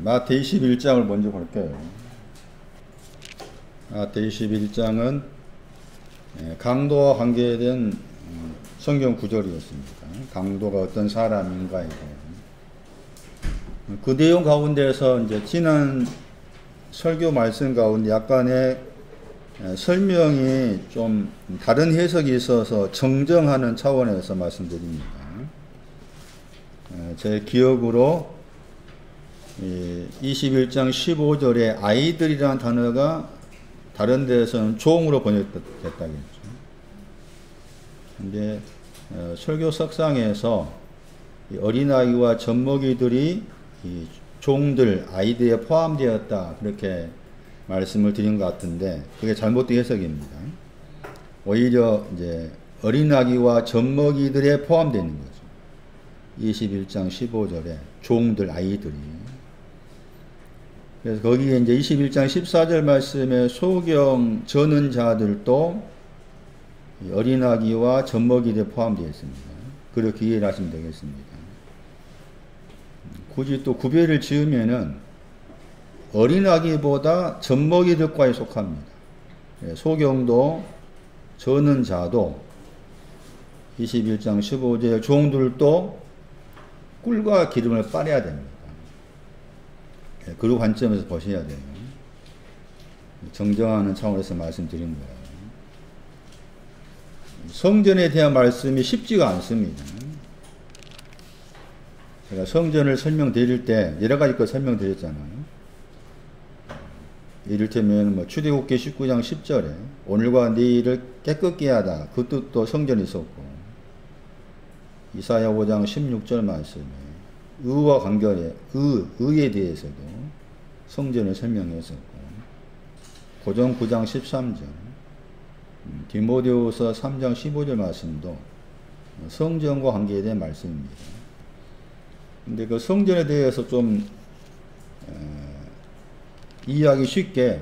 마태 21장을 먼저 볼게요. 마태 21장은 강도와 관계된 성경 구절이었습니다. 강도가 어떤 사람인가에 대해. 그 내용 가운데서 이제 지난 설교 말씀 가운데 약간의 설명이 좀 다른 해석이 있어서 정정하는 차원에서 말씀드립니다. 제 기억으로 21장 15절에 아이들이라는 단어가 다른 데서는 종으로 번역됐다겠죠. 근데 설교 석상에서 어린아이와 젖먹이들이 이 종들, 아이들에 포함되었다, 그렇게 말씀을 드린 것 같은데 그게 잘못된 해석입니다. 오히려 이제 어린아기와 젖먹이들에 포함되어 있는 거죠. 21장 15절에 종들, 아이들이. 그래서 거기에 이제 21장 14절 말씀에 소경 저는 자들도 어린아기와 젖먹이들에 포함되어 있습니다. 그렇게 이해를 하시면 되겠습니다. 굳이 또 구별을 지으면은 어린아기보다 젖먹이들과에 속합니다. 소경도 저는 자도 21장 15절 종들도 꿀과 기름을 빨아야 됩니다. 그 관점에서 보셔야 돼요. 정정하는 차원에서 말씀드린 거예요. 성전에 대한 말씀이 쉽지가 않습니다. 제가 성전을 설명드릴 때 여러 가지 거 설명드렸잖아요. 이를테면 뭐 출애굽기 19장 10절에 오늘과 내일을 깨끗게 하다, 그 뜻도 성전이 있었고, 이사야 5장 16절 말씀에 의와 관계에 의에 대해서도 성전을 설명했었고, 고전 9장 13절, 디모데후서 3장 15절 말씀도 성전과 관계에 대한 말씀입니다. 근데 그 성전에 대해서 좀 이해하기 쉽게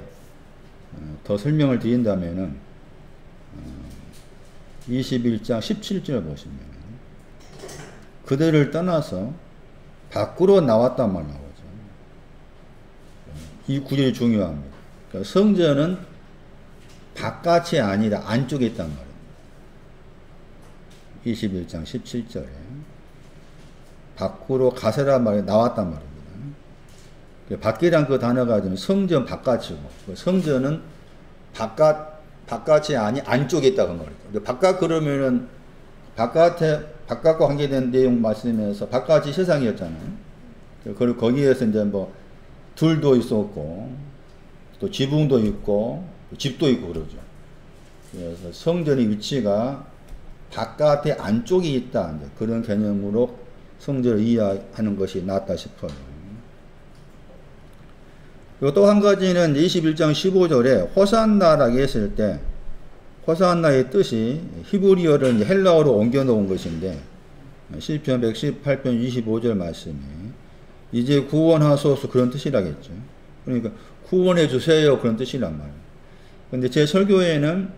더 설명을 드린다면은 21장 17절 보시면 그들을 떠나서 밖으로 나왔단 말 나오죠. 이 구절이 중요합니다. 그러니까 성전은 바깥이 아니라 안쪽에 있단 말입니다. 21장 17절에 밖으로 가세란 말이 나왔단 말입니다. 밖이란 그 단어가 좀 성전 바깥이고, 성전은 바깥이 아니 안쪽에 있다고 말이죠. 바깥 그러면은 바깥과 관계된 내용 말씀에서 바깥이 세상이었잖아요. 그리고 거기에서 이제 뭐 들도 있었고, 또 지붕도 있고, 집도 있고 그러죠. 그래서 성전의 위치가 바깥의 안쪽에 있다, 이제 그런 개념으로 성전을 이해하는 것이 낫다 싶어요. 그리고 또 한 가지는 21장 15절에 호산나라고 했을 때 호산나의 뜻이 히브리어를 헬라어로 옮겨 놓은 것인데 시편 118편 25절 말씀에 이제 구원하소서 그런 뜻이라겠죠. 그러니까 구원해 주세요 그런 뜻이란 말이에요. 근데 제 설교에는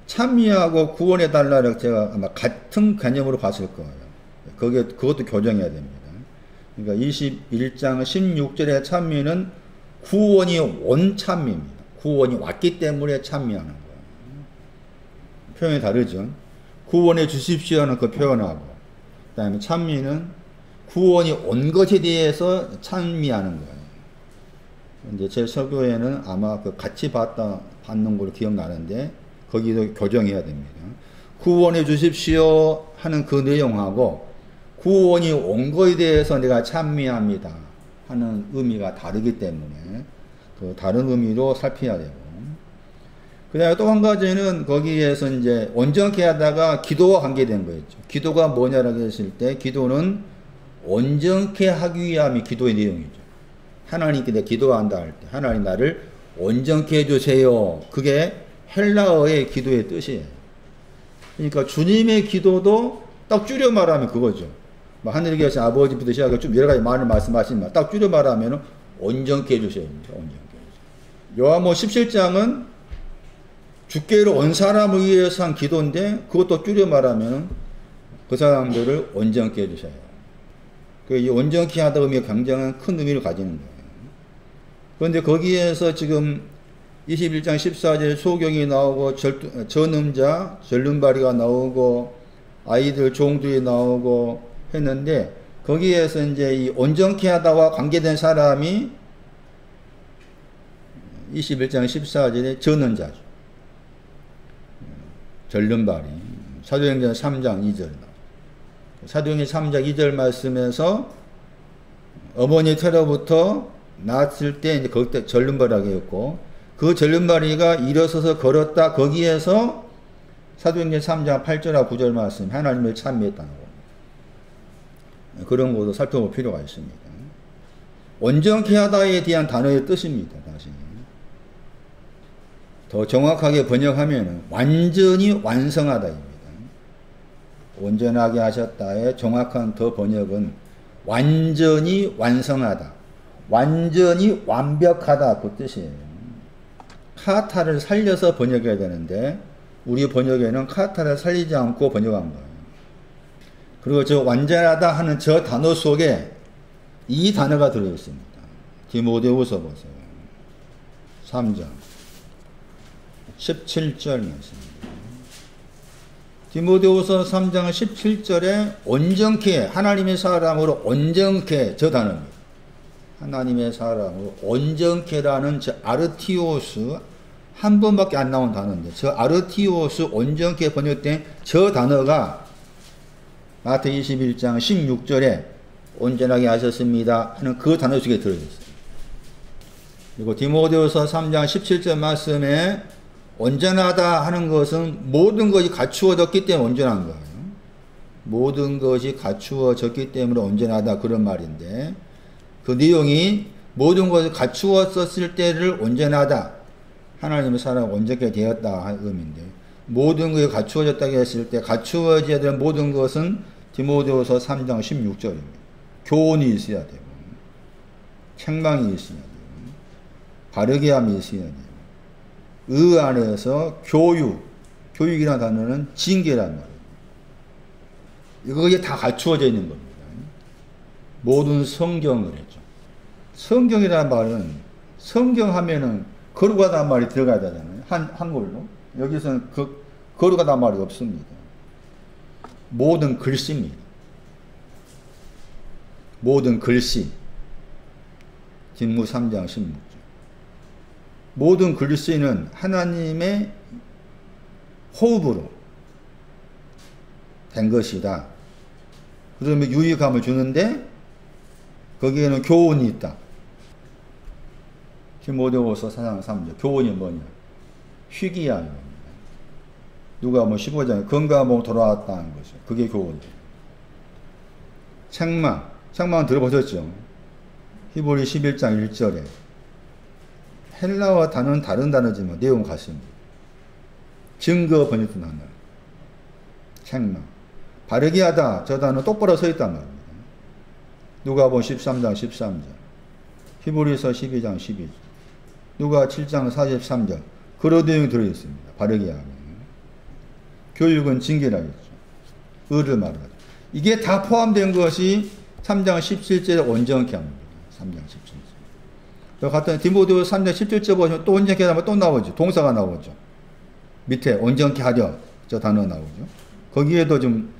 찬미하고 구원해 달라고 제가 아마 같은 개념으로 봤을 거예요. 그것도 교정해야 됩니다. 그러니까 21장 16절의 찬미는 구원이 온 찬미입니다. 구원이 왔기 때문에 찬미하는 거예요. 표현이 다르죠. 구원해 주십시오 하는 그 표현하고, 그 다음에 찬미는 구원이 온 것에 대해서 찬미하는 거예요. 이제 제 설교에는 아마 그 같이 받는 걸로 기억나는데, 거기도 교정해야 됩니다. 구원해 주십시오 하는 그 내용하고, 구원이 온 것에 대해서 내가 찬미합니다 하는 의미가 다르기 때문에 그 다른 의미로 살펴야 되고, 그 다음에 또 한 가지는 거기에서 이제 온전케 하다가 기도와 관계된 거였죠. 기도가 뭐냐라고 했을 때 기도는 온전케 하기 위함이 기도의 내용이죠. 하나님께 내가 기도한다 할 때 하나님 나를 온전케 해주세요. 그게 헬라어의 기도의 뜻이에요. 그러니까 주님의 기도도 딱 줄여 말하면 그거죠. 하늘에 계신 아버지부터 시작해서 좀 여러 가지 말을 말씀하시지만 딱 줄여 말하면 온전케 해주셔야 됩니다. 온전케 해주세요. 요한복음 17장은 주께로 온 사람을 위해서 한 기도인데 그것도 줄여 말하면 그 사람들을 온전케 해주셔요. 이 온전케 하다 의미가 굉장히 큰 의미를 가지는 거예요. 그런데 거기에서 지금 21장 14절 소경이 나오고 전음자, 전름발이가 나오고 아이들 종들이 나오고 했는데 거기에서 이제 이 온전케 하다와 관계된 사람이 21장 14절에 전음자죠. 전름발이 사도행전 3장 2절 사도행전 3장 2절 말씀에서 어머니 태로부터 낳았을 때 이제 거기에 전름발이라고 했고 그 전름발이가 일어서서 걸었다 거기에서 사도행전 3장 8절과 9절 말씀 하나님을 찬미했다는 거 그런 것도 살펴볼 필요가 있습니다. 온전케 하다에 대한 단어의 뜻입니다. 다시 더 정확하게 번역하면 완전히 완성하다입니다. 온전하게 하셨다의 정확한 더 번역은 완전히 완성하다, 완전히 완벽하다 그 뜻이에요. 카타를 살려서 번역해야 되는데 우리 번역에는 카타를 살리지 않고 번역한 거예요. 그리고 저 완전하다 하는 저 단어 속에 이 단어가 들어있습니다. 디모데후서 보세요. 3장 17절 말씀입니다. 디모데후서 3장 17절에 온전케 하나님의 사람으로 온전케 저 단어입니다. 하나님의 사람으로 온전케라는 저 아르티오스 한 번밖에 안 나온 단어인데 저 아르티오스 온전케 번역된 저 단어가 마태 21장 16절에 온전하게 하셨습니다 하는 그 단어 속에 들어있어요. 그리고 디모데후서 3장 17절 말씀에 온전하다 하는 것은 모든 것이 갖추어졌기 때문에 온전한 거예요. 모든 것이 갖추어졌기 때문에 온전하다 그런 말인데 그 내용이 모든 것을 갖추었었을 때를 온전하다 하나님의 사람 온전하게 되었다 하는 의미인데 모든 것이 갖추어졌다고 했을 때 갖추어져야 될 모든 것은 디모데후서 3장 16절입니다. 교훈이 있어야 되고 책망이 있어야 되고 바르게 함이 있어야 되고 의 안에서 교육이라는 단어는 징계란 말이에요. 이게 다 갖추어져 있는 겁니다. 모든 성경을 했죠. 성경이라는 말은 성경하면은 거룩하다는 말이 들어가야 되잖아요. 한글로. 여기서는 거룩하다는 말이 없습니다. 모든 글씨입니다. 모든 글씨. 진무 3장 16절. 모든 글씨는 하나님의 호흡으로 된 것이다. 그러면 유익함을 주는데 거기에는 교훈이 있다. 디모데후서 4장 3절. 교훈이 뭐냐? 희귀함. 누가 뭐 15장에 건강하고 돌아왔다는 거죠. 그게 교훈이에요. 책망 들어보셨죠? 히브리 11장 1절에 헬라어 단어는 다른 단어지만 내용은 같습니다. 증거 번역된 단어. 책망. 바르게 하다 저 단어 똑바로 서 있단 말입니다. 누가복음 13장 13절. 히브리서 12장 12절. 누가 7장 43절. 그런 내용이 들어있습니다. 바르게 하면. 교육은 징계라겠죠. 의를 말하다. 이게 다 포함된 것이 3장 17절에 온전케 합니다. 3장 17절. 같은 디모데후서 3장 17절 보시면 또 온전케 하면 또 나오죠. 동사가 나오죠. 밑에 온전케 하려 저 단어 나오죠. 거기에도 좀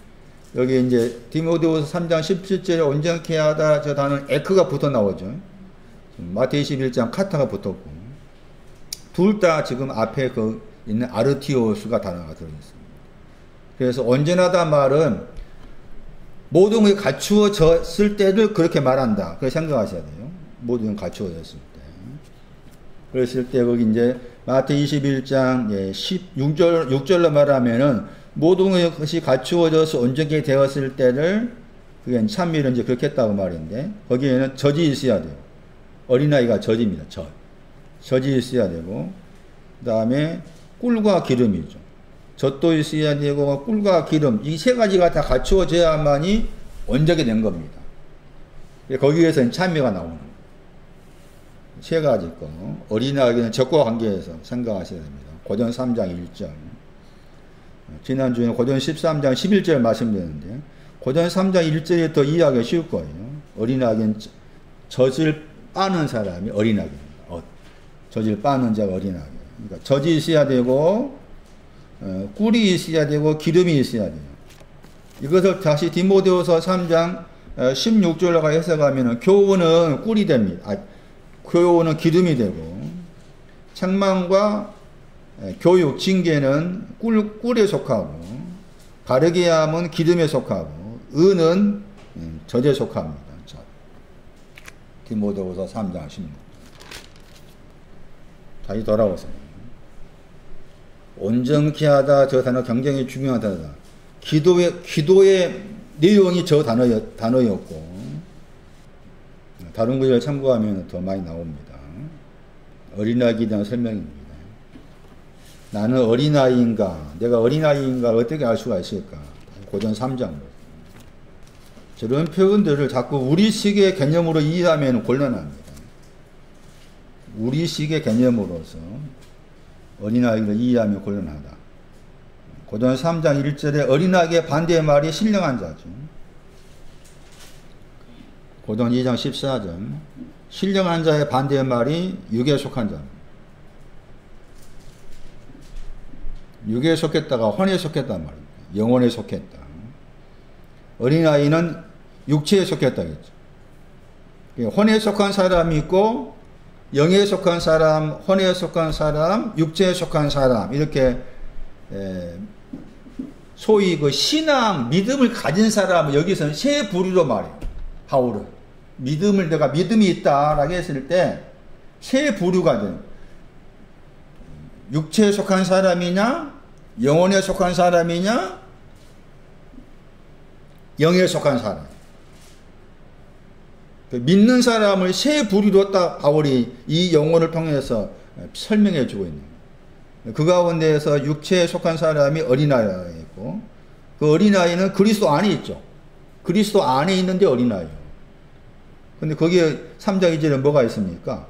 여기 이제 디모데후서 3장 17절에 온전케 하다 저 단어는 에크가 붙어 나오죠. 마태 21장 카타가 붙었고 둘 다 지금 앞에 그 있는 아르티오스가 단어가 들어있습니다. 그래서 온전하다 말은 모든 것이 갖추어졌을 때를 그렇게 말한다. 그렇게 생각하셔야 돼요. 모든 것이 갖추어졌을 때. 그랬을 때 거기 이제 마태 21장 6절로 말하면은 모든 것이 갖추어져서 온전히 되었을 때를 그게 찬미를 이제 그렇게 했다고 말인데 거기에는 젖이 있어야 돼요. 어린아이가 젖입니다. 젖이 있어야 되고 그 다음에 꿀과 기름이죠. 젖도 있어야 되고 꿀과 기름 이 세 가지가 다 갖추어져야만이 온전히 된 겁니다. 거기에서 찬미가 나오는 거예요. 세 가지 거 어린아이는 젖과 관계해서 생각하셔야 됩니다. 고전 3장 1절 지난주에 고전 13장 11절 말씀드렸는데 고전 3장 1절이 더 이해하기 쉬울 거예요. 어린아이는 젖을 빠는 사람이 어린아이입니다. 젖을 빠는 자가 어린아기. 그러니까 젖이 있어야 되고 꿀이 있어야 되고 기름이 있어야 돼요. 이것을 다시 디모데후서 3장 16절로 해석하면 교훈은 꿀이 됩니다. 교훈은 기름이 되고 책망과 교육, 징계는 꿀에 속하고 바르게 함은 기름에 속하고 은은 젖에 속합니다. 자, 디모데후서 3장 16절. 다시 돌아오세요. 온전케 하다, 저 단어 굉장히 중요하다. 기도의 내용이 저 단어였고 다른 구절을 참고하면 더 많이 나옵니다. 어린아이에 대한 설명입니다. 나는 어린아이인가? 내가 어린아이인가? 어떻게 알 수가 있을까? 고전 3장. 저런 표현들을 자꾸 우리식의 개념으로 이해하면 곤란합니다. 우리식의 개념으로서 어린아이를 이해하면 곤란하다. 고전 3장 1절에 어린아이의 반대의 말이 신령한 자죠. 고전 2장 14절 신령한 자의 반대의 말이 육에 속한 자. 육에 속했다가 혼에 속했단 말입니다. 영혼에 속했다. 어린아이는 육체에 속했다겠죠. 혼에 속한 사람이 있고 영에 속한 사람, 혼에 속한 사람, 육체에 속한 사람 이렇게 소위 그 신앙, 믿음을 가진 사람 여기서는 세 부류로 말해요. 바울은 믿음을 내가 믿음이 있다라고 했을 때 세 부류가 돼요. 육체에 속한 사람이냐, 영혼에 속한 사람이냐, 영에 속한 사람. 믿는 사람을 세 부류로 딱 바울이 이 영혼을 통해서 설명해 주고 있는 거예요. 그 가운데에서 육체에 속한 사람이 어린아이가 있고 그 어린아이는 그리스도 안에 있죠. 그리스도 안에 있는데 어린아이예요. 근데 거기에 3장 2절에 뭐가 있습니까?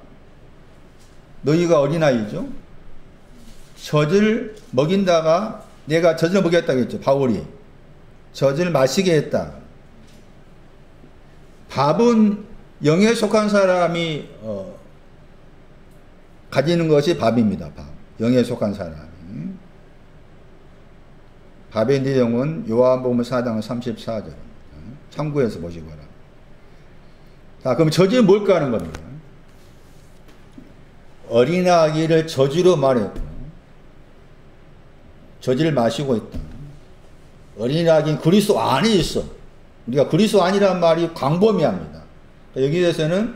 너희가 어린아이죠. 젖을 먹인다가 내가 젖을 먹였다고 했죠. 바울이 젖을 마시게 했다. 밥은 영에 속한 사람이 가지는 것이 밥입니다. 밥. 영에 속한 사람이. 밥의 내용은 요한복음 4장 34절. 참고해서 보시기 바랍니다. 자, 그럼 젖이 뭘까 하는 겁니다. 어린아기를 젖으로 말했고 젖을 마시고 있다. 어린아기는 그리스도 안에 있어. 우리가 그리스도 안이라는 말이 광범위합니다. 여기에서는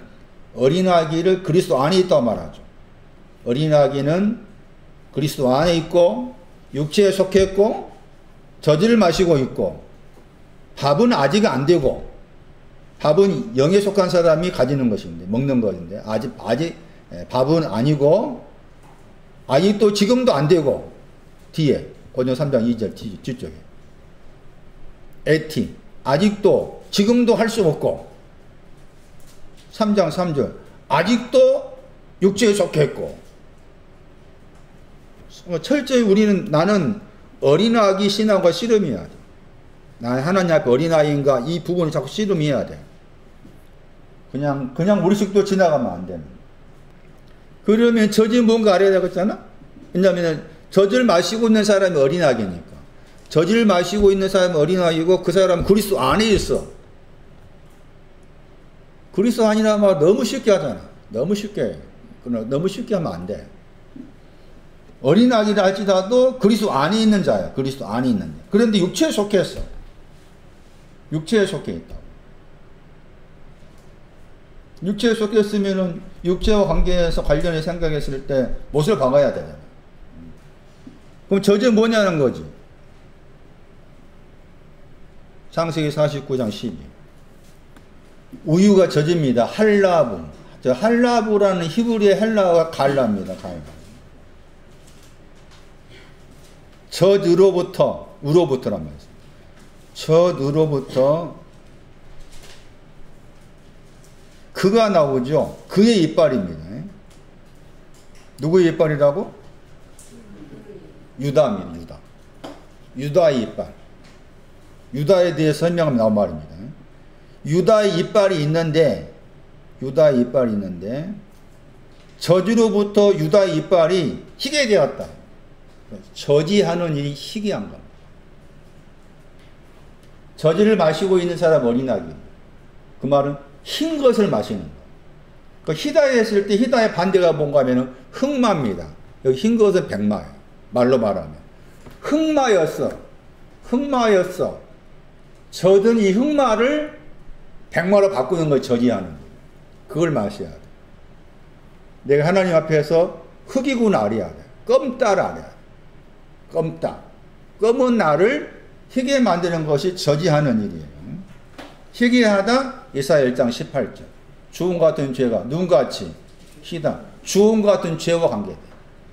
어린아기를 그리스도 안에 있다고 말하죠. 어린아기는 그리스도 안에 있고 육체에 속했고 젖을 마시고 있고 밥은 아직 안 되고 밥은 영에 속한 사람이 가지는 것인데 먹는 것인데 아직 밥은 아니고 아직도 지금도 안 되고 뒤에 고전 3장 2절 뒤쪽에 에티 아직도 지금도 할 수 없고 3장 3절 아직도 육체에 속했고 철저히 우리는 나는 어린아기 신앙과 씨름해야 돼. 나 하나님 앞에 어린아이인가 이 부분을 자꾸 씨름해야 돼. 그냥 우리식도 지나가면 안 되는. 그러면 젖이 뭔가 알아야 되겠잖아? 왜냐하면 젖을 마시고 있는 사람이 어린아기니까. 젖을 마시고 있는 사람이 어린아이고 그 사람은 그리스도 안에 있어. 그리스도 아니라 말 너무 쉽게 하잖아. 너무 쉽게 하면 안 돼. 어린아기라 할지라도 그리스도 안에 있는 자야. 그리스도 안에 있는 자. 그런데 육체에 속했어. 육체에 속해 있다. 육체에 속했으면은 육체와 관련해 생각했을 때 못을 박아야 되잖아. 그럼 젖은 뭐냐는 거지. 창세기 49장 12. 우유가 젖입니다. 할라부. 저 할라부라는 히브리의 헬라어가 갈라입니다. 갈라. 우로부터란 말이죠. 젖으로부터 그가 나오죠. 그의 이빨입니다. 누구의 이빨이라고? 유다입니다. 유다. 유다의 이빨. 유다에 대해 설명하면 나온 말입니다. 유다의 이빨이 있는데 저지로부터 유다의 이빨이 희게 되었다. 저지하는 일이 희귀한 겁니다. 저지를 마시고 있는 사람 어린아기. 그 말은 흰 것을 마시는 거. 그 희다에 했을 때 희다의 반대가 뭔가 하면은 흑마입니다. 여기 흰 것은 백마예요. 말로 말하면. 흑마였어. 흑마였어. 젖은 이 흑마를 백마로 바꾸는 걸 저지하는 거예요. 그걸 마셔야 돼. 내가 하나님 앞에서 흑이구나 알아야 돼. 껌따를 알아야 돼. 껌따. 검은 나를 희게 만드는 것이 저지하는 일이에요. 희게 하다 이사야 1장 18절. 주홍 같은 죄가 눈같이 희다. 주홍 같은 죄와 관계돼.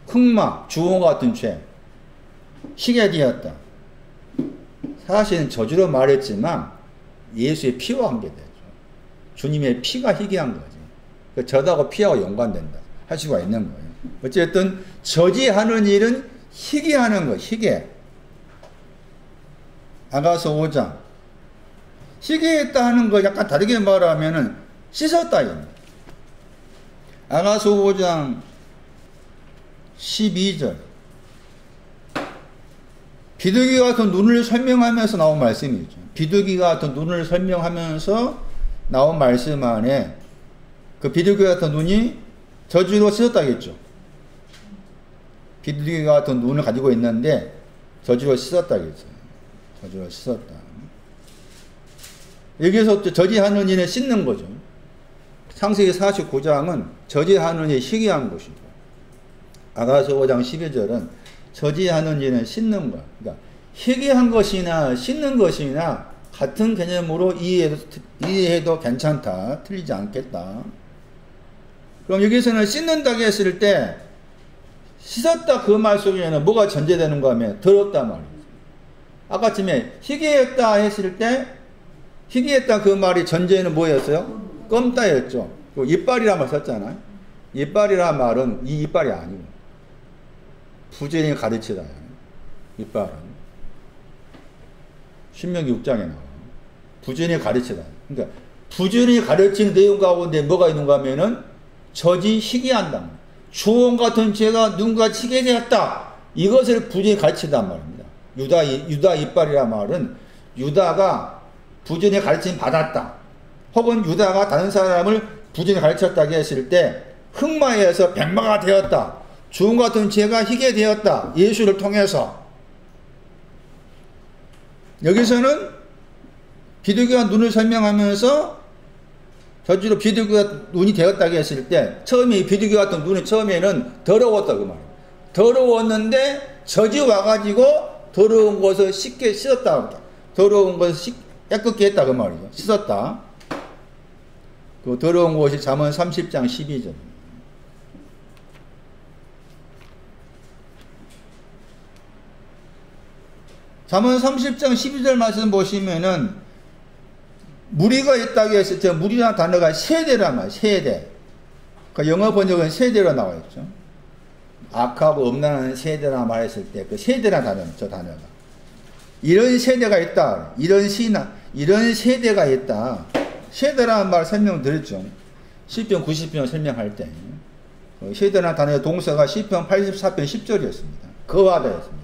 흑마, 주홍 같은 죄. 희게 되었다. 사실은 저주로 말했지만 예수의 피와 관계되죠. 주님의 피가 희귀한 거지. 저하고 피하고 연관된다. 할 수가 있는 거예요. 어쨌든 저지하는 일은 희귀하는 거, 희귀. 아가서 5장. 희귀했다 하는 거 약간 다르게 말하면은 씻었다입니다. 아가서 5장 12절. 비둘기 같은 눈을 설명하면서 나온 말씀이죠. 비둘기 같은 눈을 설명하면서 나온 말씀 안에 그 비둘기 같은 눈이 저주로 씻었다겠죠. 비둘기 같은 눈을 가지고 있는데 저주로 씻었다겠죠. 저주로 씻었다. 여기서 저지하는 일에 씻는 거죠. 창세기 49장은 저지하는 일이 희귀한 것이고 아가서 5장 12절은 저지하는 일은 씻는 것. 그러니까 희귀한 것이나 씻는 것이나 같은 개념으로 이해해도 괜찮다. 틀리지 않겠다. 그럼 여기서는 씻는다고 했을 때 씻었다 그 말 속에는 뭐가 전제되는가 하면 더럽다 말이죠. 아까쯤에 희귀했다 했을 때 희귀했다 그 말이 전제는 뭐였어요? 껌따였죠. 그리고 이빨이란 말 썼잖아요. 이빨이란 말은 이 이빨이 아니고 부지런히 가르치다. 이빨은 신명기 6장에 나와. 부지런히 가르치다. 그러니까 부지런히 가르치는 내용 가운데 뭐가 있는가 하면은 저지 희귀한다. 주홍 같은 죄가 눈같이 희게 되었다. 이것을 부지런히 가르치단 말입니다. 유다 이빨이란 말은 유다가 부지런히 가르침 받았다. 혹은 유다가 다른 사람을 부지런히 가르쳤다고 했을 때 흑마에서 백마가 되었다. 주홍 같은 죄가 희게 되었다. 예수를 통해서. 여기서는 비둘기가 눈을 설명하면서 저주로 비둘기가 눈이 되었다고 했을 때 처음에 이 비둘기 같은 눈이 처음에는 더러웠다 그 말이에요. 더러웠는데 저지 와가지고 더러운 것을 쉽게 씻었다. 더러운 것을 깨끗게 했다 그 말이죠. 씻었다. 그 더러운 것이 잠언 30장 12절. 잠언 30장 12절 말씀 보시면은 무리가 있다고 했을 때 무리라는 단어가 세대란 말이에요. 세대. 그 영어 번역은 세대로 나와 있죠. 악하고 음란한 세대라 말했을 때 그 세대라는 단어는 저 단어가. 이런 세대가 있다. 이런 세대가 있다. 세대라는 말 설명드렸죠. 시편 90편 설명할 때. 세대라는 단어의 동사가 시편 84편 10절이었습니다. 거하다였습니다.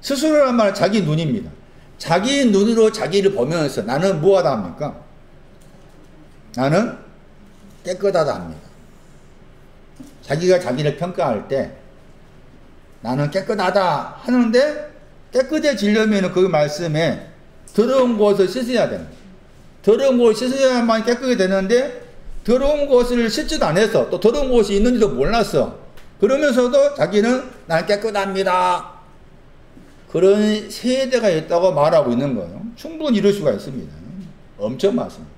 스스로란 말은 자기 눈입니다. 자기 눈으로 자기를 보면서 나는 뭐하다 합니까? 나는 깨끗하다 합니다. 자기가 자기를 평가할 때 나는 깨끗하다 하는데 깨끗해지려면 그 말씀에 더러운 것을 씻어야 됩니다. 더러운 것을 씻어야만 깨끗이 되는데 더러운 것을 씻지도 않아서 또 더러운 것이 있는지도 몰랐어. 그러면서도 자기는 나는 깨끗합니다. 그런 세대가 있다고 말하고 있는 거예요. 충분히 이럴 수가 있습니다. 엄청 많습니다.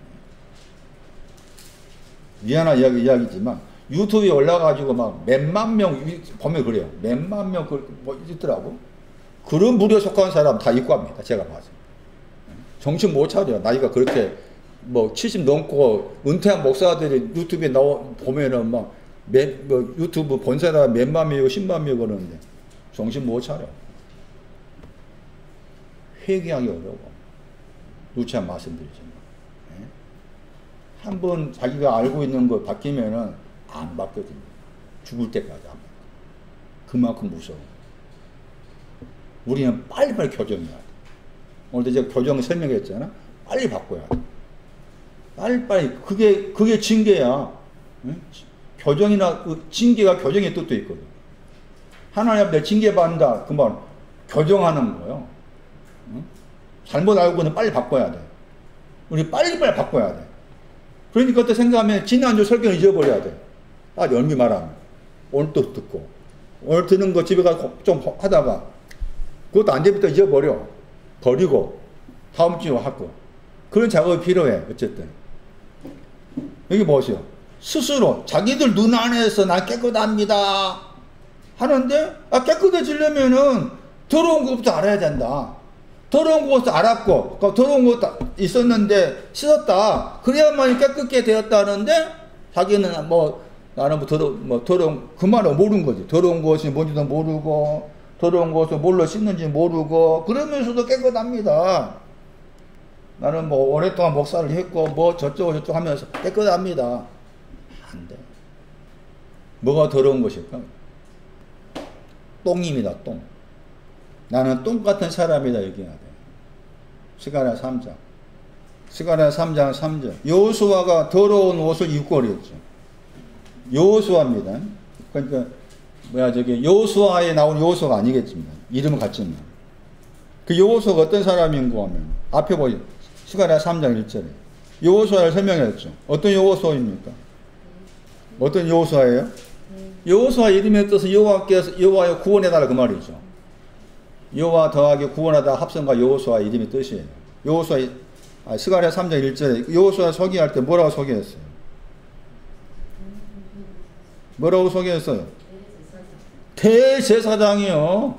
미안한 이야기지만 유튜브에 올라가지고 막 몇만 명 보면 그래요. 몇만 명 뭐 있더라고. 그런 무리에 속한 사람 다 입고 합니다. 제가 봐서. 정신 못 차려. 나이가 그렇게 뭐 70 넘고 은퇴한 목사들이 유튜브에 보면은 막 뭐 유튜브 본 사람 몇만 명이고 10만 명 그러는데 정신 못 차려. 회개하기 어려워. 누차 말씀드리지만. 한번 자기가 알고 있는 거 바뀌면은 안 바뀌거든요. 죽을 때까지 안 바뀌어. 그만큼 무서워. 우리는 빨리빨리 교정해야 돼. 오늘도 제가 교정 설명했잖아. 빨리 바꿔야 돼. 빨리빨리. 그게 징계야. 응? 교정이나, 징계가 교정의 뜻도 있거든. 하나님 앞에 징계받는다. 그 말, 교정하는 거예요. 응? 잘못 알고는 빨리 바꿔야 돼. 우리 빨리빨리 바꿔야 돼. 그러니까 그때 생각하면 지난주 설교는 잊어버려야 돼. 연미 말하면. 오늘 또 듣고. 오늘 듣는 거 집에 가서 좀 하다가, 그것도 안 되면 또 잊어버려. 버리고, 다음 주에 하고. 그런 작업이 필요해, 어쨌든. 여기 무엇이요? 스스로, 자기들 눈 안에서 난 깨끗합니다. 하는데, 깨끗해지려면은 더러운 것부터 알아야 된다. 더러운 것도 알았고, 더러운 것도 있었는데 씻었다. 그래야만 깨끗게 되었다는데, 자기는 나는 더러운, 그 말을 모르는 거지. 더러운 것이 뭔지도 모르고, 더러운 것을 뭘로 씻는지 모르고, 그러면서도 깨끗합니다. 나는 오랫동안 목사를 했고, 저쪽 하면서 깨끗합니다. 안 돼. 뭐가 더러운 것일까? 똥입니다, 똥. 나는 똥 같은 사람이다, 얘기해야 돼. 스가랴 3장. 스가랴 3장 3절. 여호수아가 더러운 옷을 입고 그랬죠. 여호수아입니다. 그러니까, 여호수아에 나온 여호수아가 아니겠지만, 이름은 같지만. 그 여호수아가 어떤 사람인가 하면, 앞에 보세요. 스가랴 3장 1절에. 여호수아를 설명했죠. 어떤 여호수아입니까? 어떤 여호수아예요? 여호수아 이름의 뜻은 여호와여 구원해달라 그 말이죠. 여호와 더하기 구원하다 합성과 여호수아 이름의 뜻이에요. 스가랴 3장 1절에 여호수아 소개할 때 뭐라고 소개했어요? 뭐라고 소개했어요? 대제사장이요.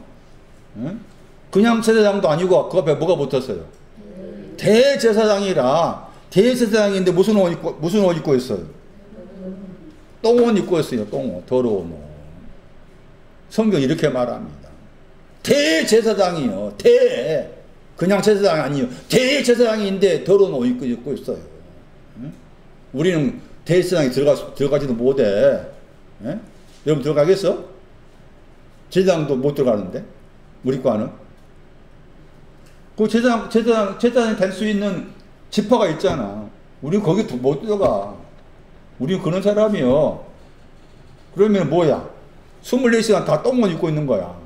그냥 제사장도 아니고 그 앞에 뭐가 붙었어요? 대제사장이라. 대제사장인데 무슨 옷 입고 있어요? 똥옷 입고 있어요. 똥옷. 더러운 옷. 성경 이렇게 말합니다. 대제사장이요. 그냥 제사장이 아니에요. 대제사장인데 더러운 옷 입고 있어요. 우리는 대제사장이 들어가지도 못해. 여러분 들어가겠어? 제사장도 못 들어가는데? 우리 과는? 그 제사장이 될 수 있는 지파가 있잖아. 우리는 거기 못 들어가. 우리는 그런 사람이요. 그러면 뭐야? 24시간 다 똥옷 입고 있는 거야.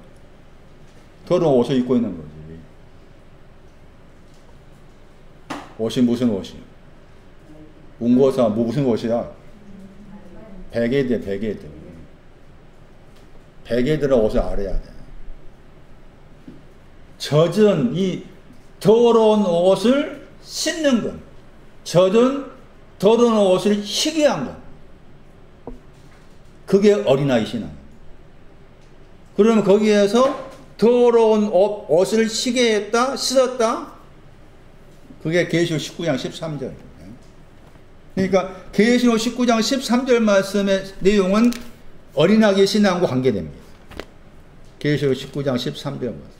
더러운 옷을 입고 있는 거지. 옷이 무슨 옷이야? 운거사 무슨 옷이야? 베개들. 베개들은 옷을 알아야 돼. 젖은 이 더러운 옷을 씻는 것. 젖은 더러운 옷을 희게 한 것. 그게 어린아이 신앙. 그러면 거기에서 더러운 옷을 희게 했다, 씻었다. 그게 계시록 19장 13절. 그러니까 계시록 19장 13절 말씀의 내용은 어린아기 신앙과 관계됩니다. 계시록 19장 13절 말씀.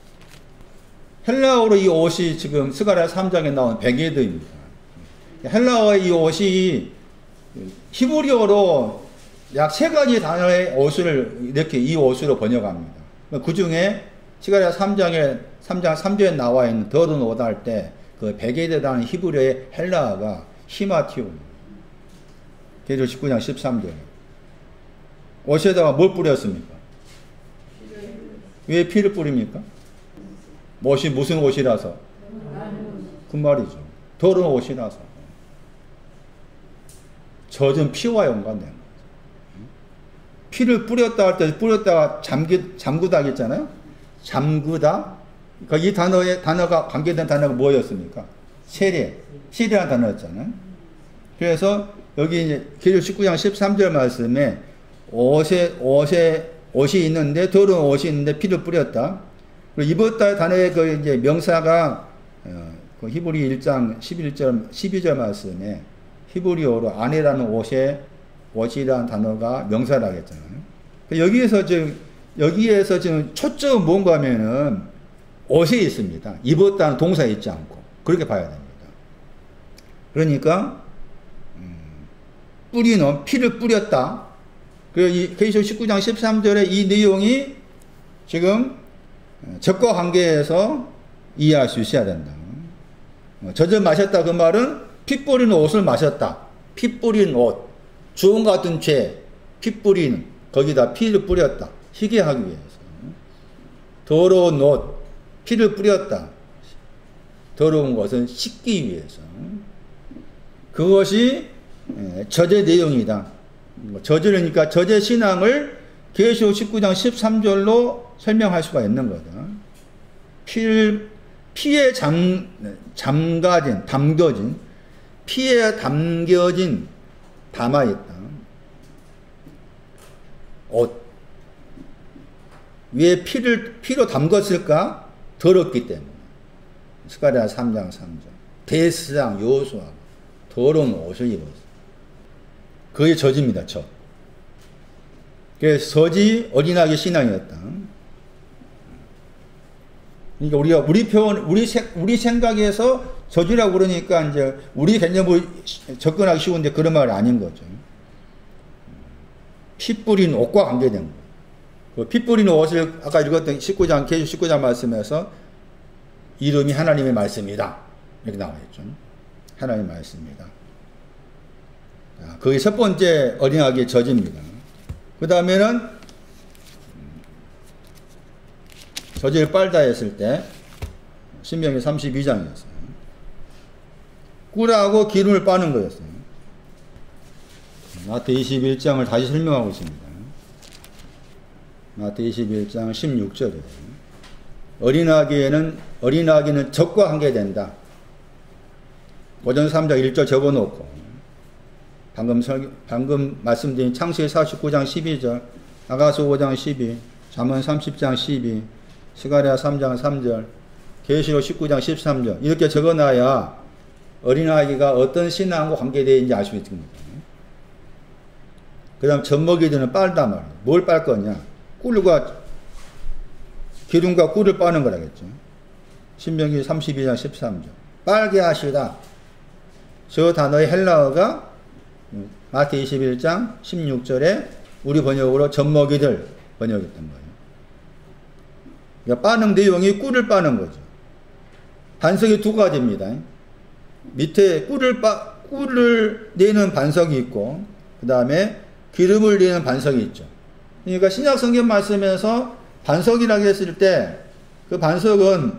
헬라어로 이 옷이 지금 스가랴 3장에 나온 베게드입니다. 헬라어의 이 옷이 히브리어로 약 3가지 단어의 옷을 이렇게 이 옷으로 번역합니다. 그 중에 스가랴 3장 3절에 나와 있는 더러운 옷 할 때 그 베게드라는 히브리어의 헬라어가 히마티오입니다. 계시록 19장 13절. 옷에다가 뭘 뿌렸습니까? 왜 피를 뿌립니까? 옷이 무슨 옷이라서? 그 말이죠. 더러운 옷이라서. 젖은 피와 연관된 거죠. 피를 뿌렸다 할 때 뿌렸다가 잠그다 하겠잖아요. 잠그다. 그러니까 이 단어가 관계된 단어가 뭐였습니까? 세례라는 단어였잖아요. 그래서 여기 이제 계시록 19장 13절 말씀에 옷이 있는데 더러운 옷이 있는데 피를 뿌렸다. 그리고 입었다의 단어의 그 이제 명사가 그 히브리 1장 12절 말씀에 히브리어로 아내라는 옷이라는 단어가 명사라 하겠잖아요. 여기에서 지금 초점은 뭔가 하면은 옷에 있습니다. 입었다는 동사에 있지 않고. 그렇게 봐야 됩니다. 그러니까, 뿌리는 피를 뿌렸다. 그래서 이 계시록 19장 13절에 이 내용이 지금 적과 관계에서 이해할 수 있어야 된다. 젖을 마셨다 그 말은 피 뿌리는 옷을 마셨다. 피 뿌린 옷, 주홍 같은 죄, 피 뿌리는 거기다 피를 뿌렸다. 희게 하기 위해서. 더러운 옷, 피를 뿌렸다. 더러운 것은 씻기 위해서. 그것이 저제 내용이다. 저제니까 저제 신앙을 계시록 19장 13절로 설명할 수가 있는 거다. 피에 담겨진, 피에 담겨진, 담아있다. 옷. 왜 피로 담궜을까? 더럽기 때문에. 스가랴 3장 3절. 대스랑 요수아 더러운 옷을 입었어. 그게 젖입니다, 젖. 그래서 젖이 어린아기 신앙이었다. 그러니까 우리 생각에서 젖이라고 그러니까 이제 우리 개념으로 접근하기 쉬운데 그런 말이 아닌 거죠. 피 뿌린 옷과 관계된 거예요. 그 피 뿌린 옷을 아까 읽었던 19장, 계시록 19장 말씀에서 이름이 하나님의 말씀이다. 이렇게 나와 있죠. 하나님의 말씀이다. 그게 첫 번째 어린아기의 젖입니다. 그 다음에는 젖을 빨다 했을 때 신명기 32장이었어요. 꿀하고 기름을 빠는 거였어요. 마태 21장을 다시 설명하고 있습니다. 마태 21장 16절에 어린아기는 젖과 관계된다. 고전 3장 1절 적어놓고 방금 말씀드린 창세기 49장 12절, 아가서 5장 12, 잠언 30장 12, 스가랴 3장 3절, 계시록 19장 13절 이렇게 적어놔야 어린아이가 어떤 신앙과 관계되어 있는지 알 수 있습니다. 그 다음 젖먹이들은 빨단 말이에요. 뭘 빨 거냐? 기름과 꿀을 빠는 거라겠죠. 신명기 32장 13절. 빨게 하시다. 저 단어의 헬라어가 마태 21장 16절에 우리 번역으로 젖먹이들 번역했던 거예요. 그러니까 빠는 내용이 꿀을 빠는 거죠. 반석이 두 가지입니다. 밑에 꿀을 내는 반석이 있고 그 다음에 기름을 내는 반석이 있죠. 그러니까 신약 성경 말씀에서 반석이라고 했을 때 그 반석은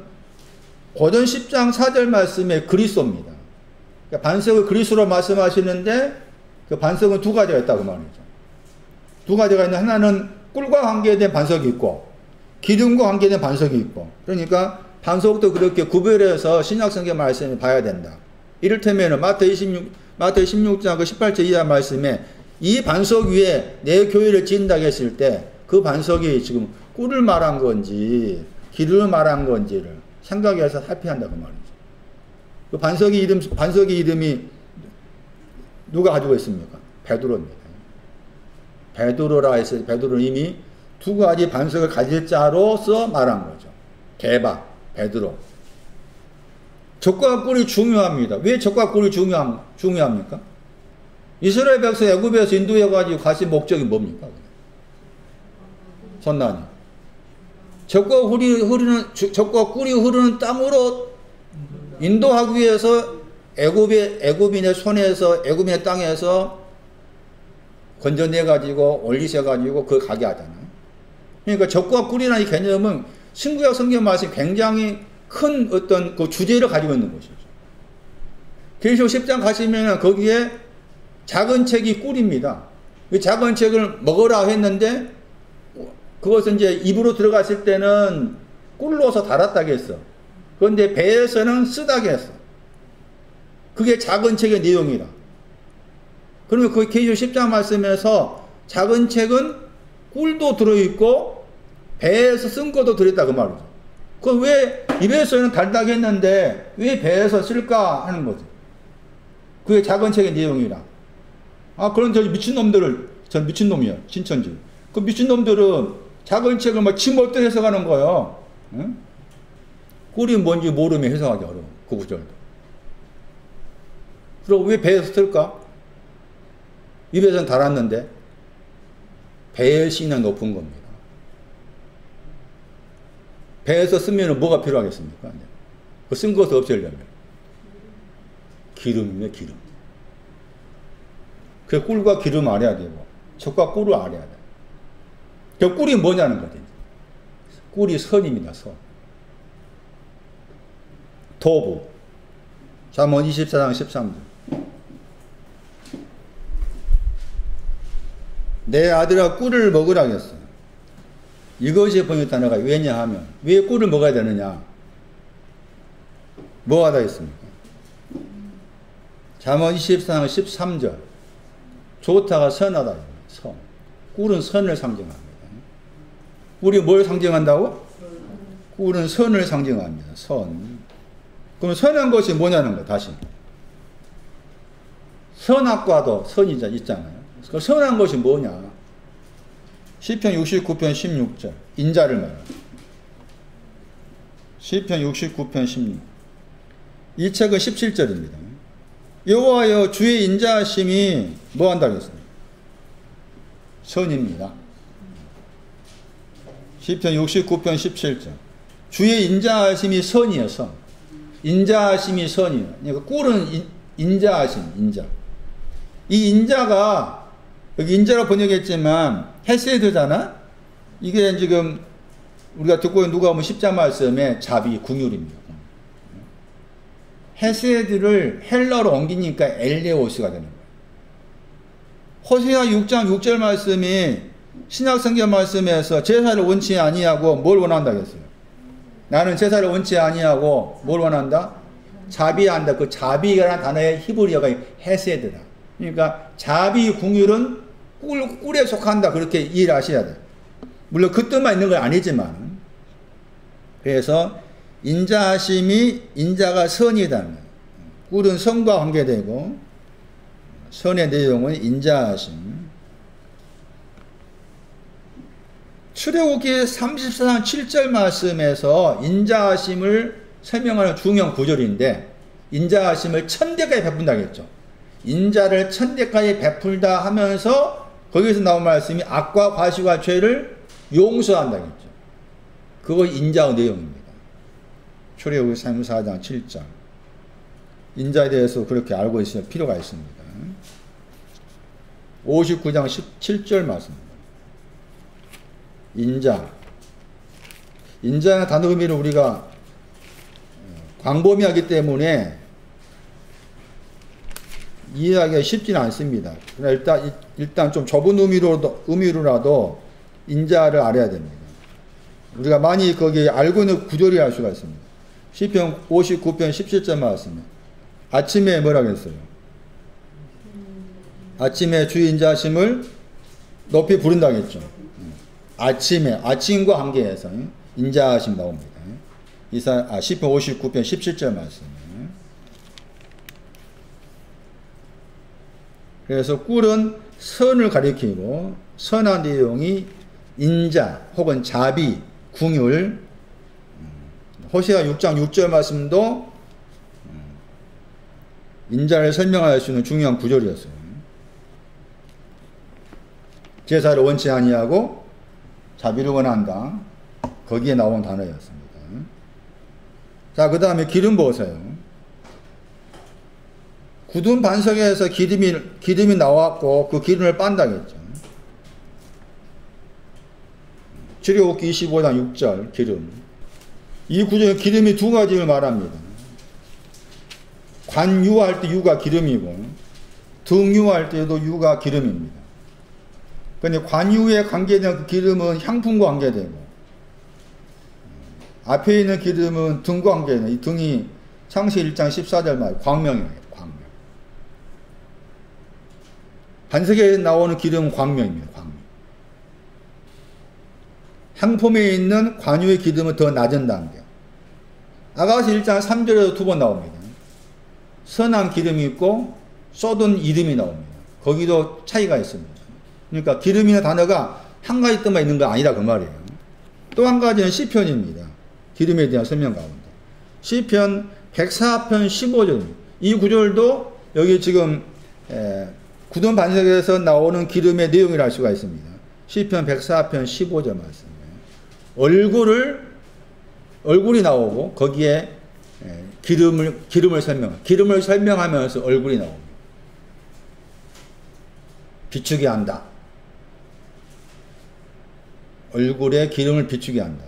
고전 10장 4절 말씀의 그리스도입니다. 그러니까 반석을 그리스도로 말씀하시는데 그 반석은 두 가지가 있다고 말이죠. 두 가지가 있는데 하나는 꿀과 관계된 반석이 있고 기름과 관계된 반석이 있고 그러니까 반석도 그렇게 구별해서 신약 성경 말씀을 봐야 된다. 이를테면 마태 16장 그 18절 이하 말씀에 이 반석 위에 내 교회를 지은다고 했을 때 그 반석이 지금 꿀을 말한 건지 기름을 말한 건지를 생각해서 살펴야 한다고 말이죠. 그 반석의 이름이 누가 가지고 있습니까? 베드로입니다. 베드로라 해서 베드로는 이미 두 가지 반석을 가질 자로서 말한 거죠. 게바, 베드로. 젖과 꿀이 중요합니다. 왜 젖과 꿀이 중요합니까? 이스라엘 백성 애굽에서 인도해가지고 가신 목적이 뭡니까? 선나니. 젖과 꿀이 흐르는 땅으로 인도하기 위해서 애굽인의 손에서, 애굽인의 땅에서 건져내가지고 올리셔가지고 그걸 가게 하잖아요. 그러니까 젖과 꿀이라는 이 개념은 신구약 성경 말씀이 굉장히 큰 어떤 그 주제를 가지고 있는 것이죠. 계시록 10장 가시면 거기에 작은 책이 꿀입니다. 그 작은 책을 먹으라 했는데 그것은 이제 입으로 들어갔을 때는 꿀로서 달았다고 했어. 그런데 배에서는 쓰다고 했어. 그게 작은 책의 내용이라. 그러면 그 계시록 10장 말씀에서 작은 책은 꿀도 들어있고 배에서 쓴 것도 들어있다 그 말이죠. 그럼 왜 입에서는 달다고 했는데 왜 배에서 쓸까 하는 거죠. 그게 작은 책의 내용이라. 그런 저 미친놈들을, 전 미친놈이야, 신천지. 그 미친놈들은 작은 책을 막 지멋대로 해석하는 거예요. 응? 꿀이 뭔지 모르면 해석하기 어려워. 그 구절도. 그리고 왜 배에서 쓸까? 입에서는 달았는데 배의 신이 높은 겁니다. 배에서 쓰면 뭐가 필요하겠습니까? 그 쓴 것을 없애려면 기름이면 기름. 그 꿀과 기름 알아야 되고 젖과 꿀을 알아야 돼. 그 꿀이 뭐냐는 거지. 꿀이 선입니다. 선. 도부. 잠언 24장 13절. 내 아들아 꿀을 먹으라겠어. 이것이 번역 단어가 왜냐하면 왜 꿀을 먹어야 되느냐? 뭐 하다 있습니까? 잠언 24장 13절. 좋다가 선하다. 선. 꿀은 선을 상징합니다. 꿀이 뭘 상징한다고? 꿀은 선을 상징합니다. 선. 그럼 선한 것이 뭐냐는 거 다시. 선악과도 선이 있잖아요. 그 선한 것이 뭐냐? 시편 69편 16절. 인자를 말합니다. 시편 69편 16. 이 책은 17절입니다. 여호와여 주의 인자하심이 뭐 한다고 했습니까? 선입니다. 시편 69편 17절. 주의 인자하심이 선이에요. 선. 인자하심이 선이에요. 그러니까 꿀은 인자하심, 인자. 이 인자가 여기 인자로 번역했지만 헤세드잖아. 이게 지금 우리가 듣고 있는 누가 보면 10장 말씀에 자비, 궁율입니다. 헤세드를 헬라로 옮기니까 엘레오스가 되는 거예요. 호세아 6장 6절 말씀이 신약성경 말씀에서 제사를 원치 아니하고 뭘 원한다고 했어요? 나는 제사를 원치 아니하고 뭘 원한다? 자비한다. 그 자비라는 단어의 히브리어가 헤세드다. 그러니까 자비, 궁율은 꿀에 속한다. 그렇게 이해를 하셔야 돼요. 물론 그 뜻만 있는 건 아니지만. 그래서 인자하심이 인자가 선이다. 꿀은 선과 관계되고 선의 내용은 인자하심. 출애굽기 34장 7절 말씀에서 인자하심을 설명하는 중요한 구절인데 인자하심을 천대까지 베푼다고 했죠. 인자를 천대까지 베풀다 하면서 거기서 나온 말씀이 악과 과시와 죄를 용서한다고 했죠. 그거 인자의 내용입니다. 출애굽기 34장 7절. 인자에 대해서 그렇게 알고 있을 필요가 있습니다. 59장 17절 말씀입니다. 인자. 인자는 단어 의미를 우리가 광범위하기 때문에 이해하기가 쉽지는 않습니다. 그러나 일단 좀 좁은 의미로라도 인자를 알아야 됩니다. 우리가 많이 거기에 알고 있는 구절이 알 수가 있습니다. 시편 59편 17절 말씀입니다. 아침에 뭐라고 했어요? 아침에 주의 인자하심을 높이 부른다고 했죠. 아침에, 아침과 관계해서 인자하심 나옵니다. 시편 59편 17절 말씀. 그래서 꿀은 선을 가리키고 선한 내용이 인자 혹은 자비, 궁율. 호세아 6장 6절 말씀도 인자를 설명할 수 있는 중요한 구절이었어요. 제사를 원치 아니하고 자비를 원한다. 거기에 나온 단어였습니다. 자, 그 다음에 기름 보세요. 굳은 반석에서 기름이 나왔고 그 기름을 빤다겠죠. 출애굽기 25장 6절 기름. 이 구절에 기름이 두 가지를 말합니다. 관유할 때 유가 기름이고 등유할 때도 유가 기름입니다. 그런데 관유에 관계된 그 기름은 향품과 관계되고 앞에 있는 기름은 등과 관계되는 이 등이 창세기 1장 14절 말 광명이에요. 광명. 반석에 나오는 기름은 광명입니다. 광명. 향품에 있는 관유의 기름은 더 낮은 단계. 아가서 1장 3절에도 두 번 나옵니다. 선한 기름이 있고 쏟은 이름이 나옵니다. 거기도 차이가 있습니다. 그러니까 기름이라는 단어가 한 가지 뜻만 있는 거 아니다 그 말이에요. 또 한 가지는 시편입니다. 기름에 대한 설명 가운데. 시편 104편 15절. 이 구절도 여기 지금 굳은 반석에서 나오는 기름의 내용이라 할 수가 있습니다. 시편 104편 15절 말씀이에요. 얼굴이 나오고 거기에 기름을 설명하면서 얼굴이 나옵니다. 비추게 한다. 얼굴에 기름을 비추게 한다.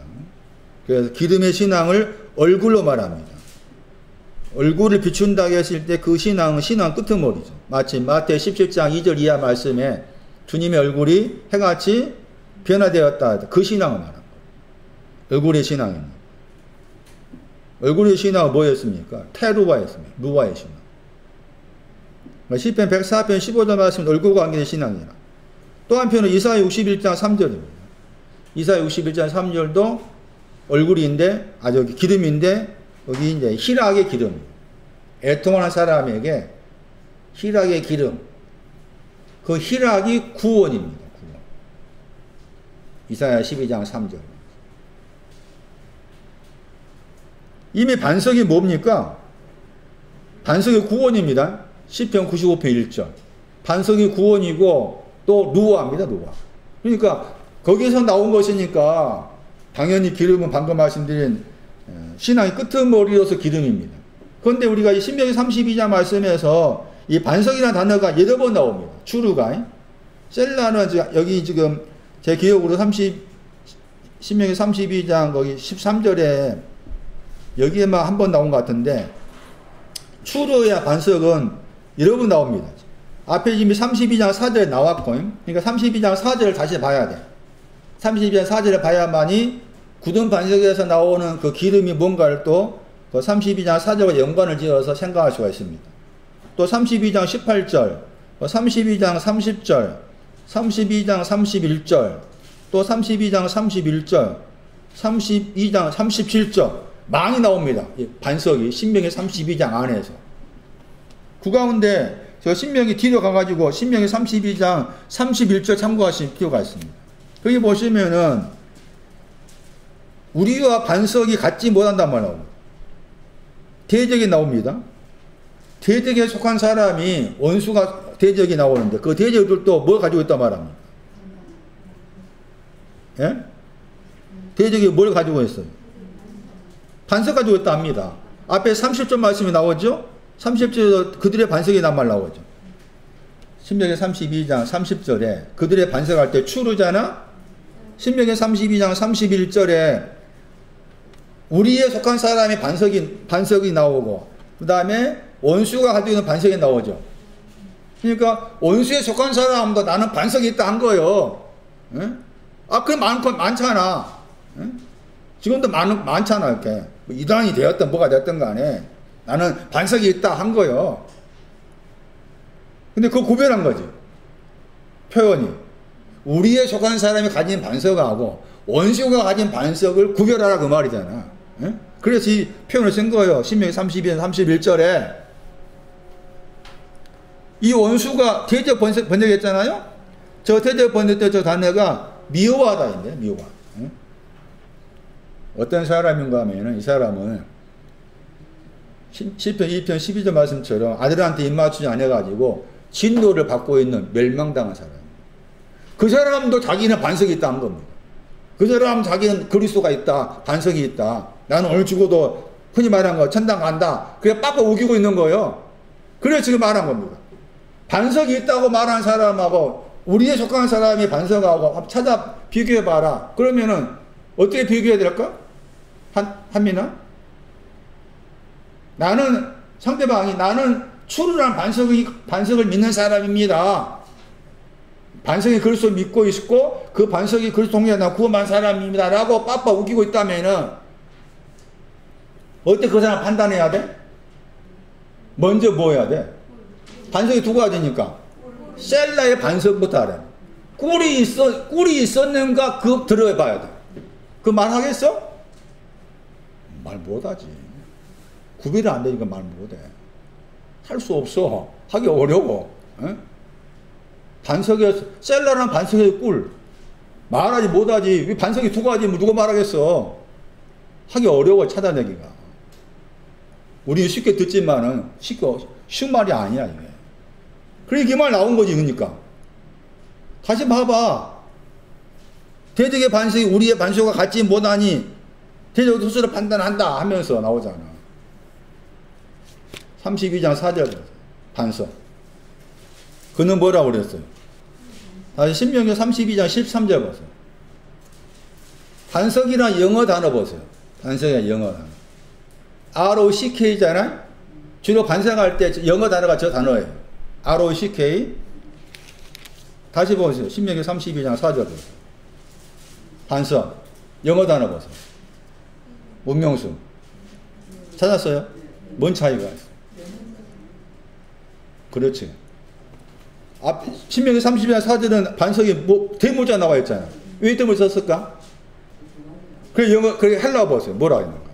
그래서 기름의 신앙을 얼굴로 말합니다. 얼굴을 비춘다고 했을 때 그 신앙은 신앙 끄트머리죠. 마치 마태 17장 2절 이하 말씀에 주님의 얼굴이 해같이 변화되었다. 그 신앙을 말합니다. 얼굴의 신앙입니다. 얼굴의 신앙은 뭐였습니까? 테루와였습니다. 루와의 신앙. 시편 104편 15절 말씀은 얼굴과 관계된 신앙이라. 또 한편은 이사야 61장 3절입니다. 이사야 61장 3절도 얼굴인데, 여기 기름인데, 여기 이제 희락의 기름. 애통하는 사람에게 희락의 기름. 그 희락이 구원입니다. 구원. 이사야 12장 3절. 이미 반석이 뭡니까? 반석이 구원입니다. 시편 95편 1절. 반석이 구원이고 또 루아입니다. 루아. 그러니까 거기서 나온 것이니까 당연히 기름은 방금 말씀드린 신앙의 끄트머리로서 기름입니다. 그런데 우리가 이 신명기 32장 말씀에서 이 반석이라는 단어가 여러 번 나옵니다. 추루가. 셀라는 여기 지금 제 기억으로 신명기 32장 거기 13절에 여기에만 한 번 나온 것 같은데 추루야 반석은 여러 번 나옵니다. 앞에 이미 32장 4절에 나왔고, 그러니까 32장 4절을 다시 봐야 돼. 32장 4절을 봐야만이 굳은 반석에서 나오는 그 기름이 뭔가를 또 그 32장 4절과 연관을 지어서 생각할 수가 있습니다. 또 32장 18절, 32장 30절, 32장 31절, 또 32장 31절, 32장 37절 많이 나옵니다. 반석이 신명기 32장 안에서. 그 가운데 저 신명기 뒤로 가가지고 신명기 32장 31절 참고하실 필요가 있습니다. 거기 보시면은 우리와 반석이 같지 못한단 말이에요. 대적이 나옵니다. 대적에 속한 사람이 원수가 대적이 나오는데 그 대적들도 뭘 가지고 있단 말합니까? 예? 대적이 뭘 가지고 있어요? 반석 가지고 있다 합니다. 앞에 30절 말씀이 나오죠? 30절에서 그들의 반석이 난 말 나오죠. 신명기 32장 30절에 그들의 반석할 때 추루잖아? 신명기 32장 31절에 우리에 속한 사람이 반석이 나오고, 그 다음에 원수가 가지고 있는 반석이 나오죠. 그러니까 원수에 속한 사람도 나는 반석이 있다 한 거예요. 예? 그게 많잖아. 예? 지금도 많잖아, 이렇게. 이단이 되었든 뭐가 되었든 간에 나는 반석이 있다 한 거예요. 근데 그거 구별한 거지. 표현이. 우리에 속한 사람이 가진 반석하고 원수가 가진 반석을 구별하라 그 말이잖아. 예? 그래서 이 표현을 쓴 거예요. 신명기 32장 31절에. 이 원수가 대적 번역했잖아요? 저 대적 번역 때 저 단어가 미워하다인데, 미워하. 예? 어떤 사람인가 하면은 이 사람은 시편 2편 12절 말씀처럼 아들한테 입맞추지 않아가지고 진노를 받고 있는 멸망당한 사람. 그 사람도 자기는 반석이 있다 한 겁니다. 그 사람 자기는 그리스도가 있다, 반석이 있다. 나는 오늘 죽어도 흔히 말하는 거 천당 간다. 그래 빡빡 우기고 있는 거예요. 그래 지금 말한 겁니다. 반석이 있다고 말한 사람하고 우리에 속한 사람이 반석하고 찾아 비교해봐라. 그러면은 어떻게 비교해야 될까? 한민아? 나는 상대방이 나는 추루란 반석을 믿는 사람입니다. 반석이 그리스도 믿고 있고 그 반석이 그리스도 통해 나 구원받은 사람입니다. 라고 빡빡 우기고 있다면은 어떻게 그 사람 판단해야 돼? 먼저 뭐 해야 돼? 반석이 두 가지니까 셀라의 반석부터 알아야 돼. 꿀이 있었는가 그거 들어봐야 돼. 그 말 하겠어? 말 못하지. 구별이 안 되니까 말 못해. 할 수 없어. 하기 어려워. 에? 반석에 셀라라는 반석의 꿀 말하지 못하지. 반석이 두 가지면 누가 말하겠어. 하기 어려워 찾아내기가. 우리는 쉽게 듣지만은 쉬운 말이 아니야 이게. 그러니까 이 말 나온 거지. 그러니까 다시 봐봐. 대적의 반석이 우리의 반석과 같지 못하니 대적의 소수를 판단한다 하면서 나오잖아. 32장 4절 반석. 그는 뭐라고 그랬어요? 다시 신명기 32장 13절 보세요. 반석이란 영어 단어 보세요. 반석이란 영어 단어. ROCK잖아요? 주로 반석할 때 영어 단어가 저 단어예요. ROCK. 다시 보세요. 신명기 32장 4절 보세요. 반석. 영어 단어 보세요. 문명수. 찾았어요? 뭔 차이가 있어요? 그렇지. 신명기 32장 4절은 반석이 대문자 나와 있잖아. 왜 대문자 썼을까? 그래 영어, 그래 헬라어 보세요. 뭐라 했는가?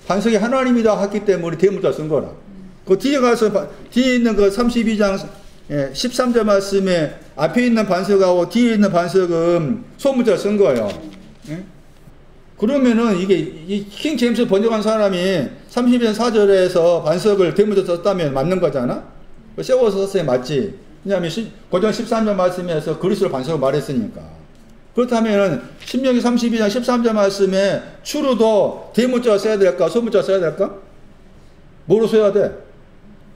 반석이 하나님이다 했기 때문에 대문자 쓴 거라. 그 뒤에 가서 뒤에 있는 그 32장 13절 말씀에 앞에 있는 반석하고 뒤에 있는 반석은 소문자 쓴 거예요. 그러면은 이게 이 킹 제임스 번역한 사람이 32장 4절에서 반석을 대문자 썼다면 맞는 거잖아. 세워서 썼어야 맞지. 왜냐하면 고전 13절 말씀에서 그리스도를 반석을 말했으니까. 그렇다면 신명기 32장 13절 말씀에 추루도 대문자 써야 될까? 소문자 써야 될까? 뭐로 써야 돼?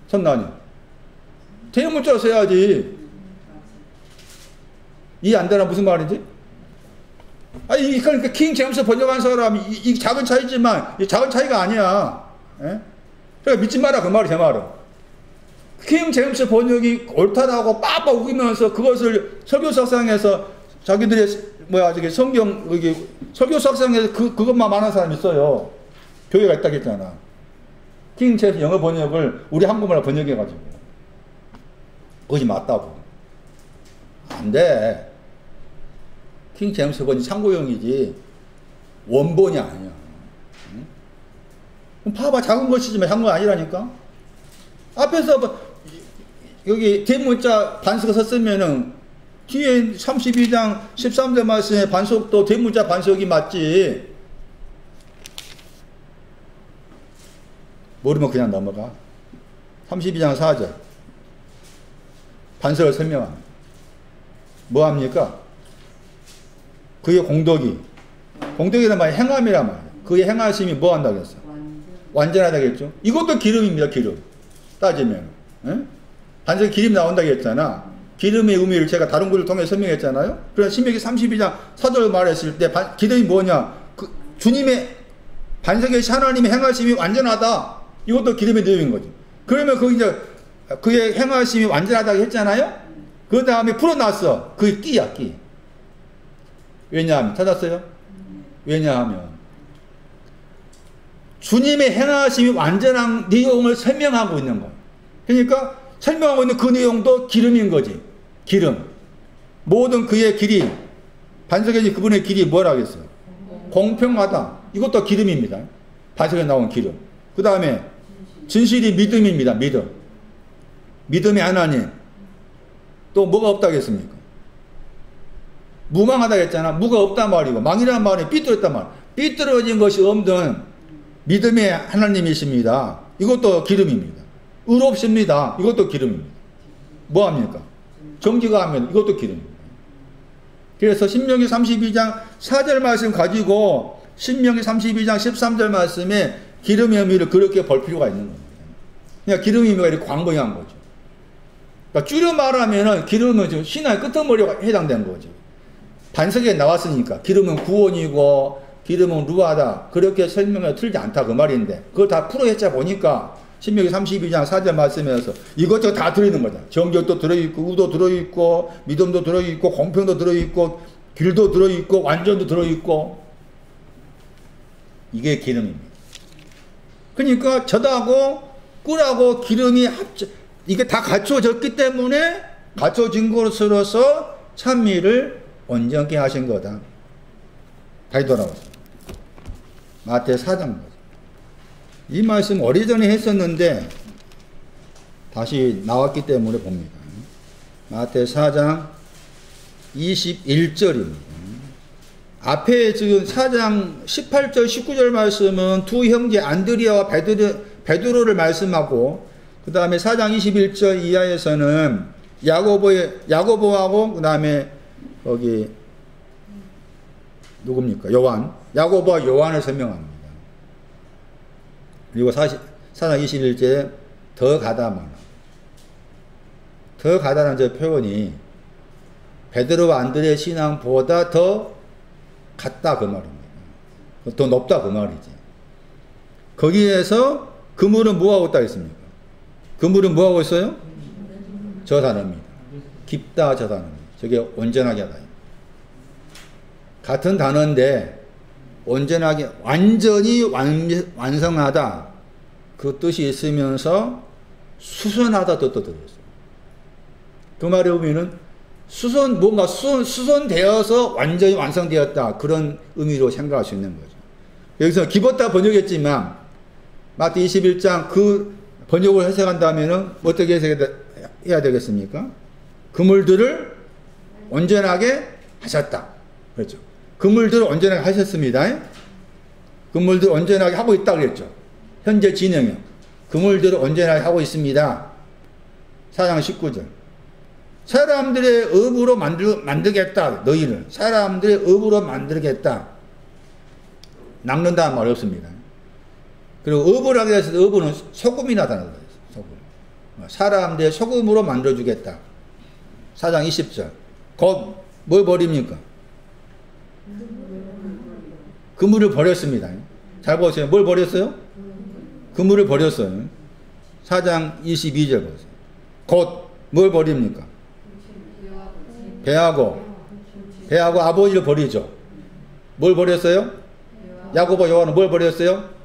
선나님. 대문자 써야지. 이해 안 되나? 무슨 말인지? 아니, 그러니까 킹 제임스 번역한 사람이 이 작은 차이지만 이 작은 차이가 아니야. 예? 그러니까 믿지 마라 그 말이 제 말은. 킹 제임스 번역이 옳다라고 빡빡 우기면서 그것을 설교석상에서 자기들의 저기 성경 여기 설교석상에서 그것만 말하는 사람이 있어요. 교회가 있다고 했잖아. 킹 제임스 영어 번역을 우리 한국말로 번역해가지고 그것이 맞다고. 안 돼. 킹 제임스 번역이 참고용이지 원본이 아니야. 응? 그럼 봐봐. 작은 것이지만 작은 거 아니라니까. 앞에서 여기 대문자 반석을 썼으면은 뒤에 32장 13절 말씀에 반석도 대문자 반석이 맞지. 모르면 그냥 넘어가. 32장 4절 반석을 설명합니다. 뭐합니까? 그의 공덕이란 말이 행함이란 말이에요. 그의 행하심이 뭐 한다고 했어? 완전하다겠죠. 이것도 기름입니다. 기름. 따지면 반석에 기름 나온다고 했잖아. 기름의 의미를 제가 다른 글을 통해 설명했잖아요. 그래서 신명기 32장 4절 말했을 때 기름이 뭐냐? 주님의 반석의 하나님의 행하심이 완전하다. 이것도 기름의 내용인 거죠. 그러면 그의 행하심이 완전하다고 했잖아요. 그 다음에 풀어놨어. 그게 끼야 끼. 왜냐하면 찾았어요? 왜냐하면 주님의 행하심이 완전한 내용을 설명하고 있는 거예요. 그러니까 설명하고 있는 그 내용도 기름인 거지. 기름. 모든 그의 길이, 반석에 그분의 길이 뭐라 하겠어요? 공평하다. 이것도 기름입니다. 반석에 나온 기름. 그 다음에 진실이 믿음입니다. 믿음. 믿음의 하나님. 또 뭐가 없다고 했습니까? 무망하다고 했잖아. 무가 없단 말이고 망이란 말이 삐뚤었단 말. 삐뚤어진 것이 없는 믿음의 하나님이십니다. 이것도 기름입니다. 의롭습니다. 이것도 기름입니다. 뭐합니까? 정직가 하면 이것도 기름입니다. 그래서 신명기 32장 4절 말씀 가지고 신명기 32장 13절 말씀에 기름의 의미를 그렇게 볼 필요가 있는 겁니다. 그냥 기름의 의미가 이렇게 광범위한 거죠. 그러니까 줄여 말하면은 기름은 지금 신화의 끄트머리가 해당된 거죠. 반석에 나왔으니까 기름은 구원이고 기름은 루아다. 그렇게 설명을 틀지 않다 그 말인데 그걸 다 풀어헤쳐 보니까 신명기 32장 4절 말씀에서 이것저것 다 들어있는 거다. 정결도 들어있고 우도 들어있고 믿음도 들어있고 공평도 들어있고 길도 들어있고 완전도 들어있고 이게 기름입니다. 그러니까 젖하고 꿀하고 기름이 이게 다 갖춰졌기 때문에 갖춰진 것으로서 찬미를 온전케 하신 거다. 다시 돌아왔습니다. 마태 4장. 이 말씀 오래전에 했었는데 다시 나왔기 때문에 봅니다. 마태 4장 21절입니다. 앞에 지금 4장 18절 19절 말씀은 두 형제 안드레아와 베드로를 말씀하고 그 다음에 4장 21절 이하에서는 야고보하고 그 다음에 거기 누굽니까? 요한. 야고보와 요한을 설명합니다. 그리고 4장 21절에 더 가다만. 더 가다라는 저 표현이 베드로와 안드레의 신앙보다 더 같다 그 말입니다. 더 높다 그 말이지. 거기에서 그물은 뭐하고 있다 했습니까? 그물은 뭐하고 있어요? 저 단어입니다. 깊다 저 단어입니다. 저게 온전하게 하다. 같은 단어인데 온전하게 완전히 완성하다 그 뜻이 있으면서 수선하다 뜻도 들어있어요. 그 말의 의미는 뭔가 수선되어서 완전히 완성되었다 그런 의미로 생각할 수 있는 거죠. 여기서 기뻤다 번역했지만 마태 21장 그 번역을 해석한다면 어떻게 해석해야 되겠습니까? 그물들을 온전하게 하셨다. 그렇죠. 그물들을 온전하게 하셨습니다. 그물들을 온전하게 하고 있다 그랬죠. 현재 진행형. 그물들을 온전하게 하고 있습니다. 4장 19절. 사람들의 업으로 만들겠다. 너희를. 사람들의 업으로 만들겠다. 낚는다는 말 없습니다. 그리고 업을 해서 업은 소금이나 다른 거예요. 소금. 사람들의 소금으로 만들어주겠다. 4장 20절. 곧 뭘 버립니까? 그물을 버렸습니다. 잘 보세요. 뭘 버렸어요? 그물을 버렸어요. 4장 22절 보세요. 곧 뭘 버립니까? 배하고 아버지를 버리죠. 뭘 버렸어요? 야고보 요한은 뭘 버렸어요?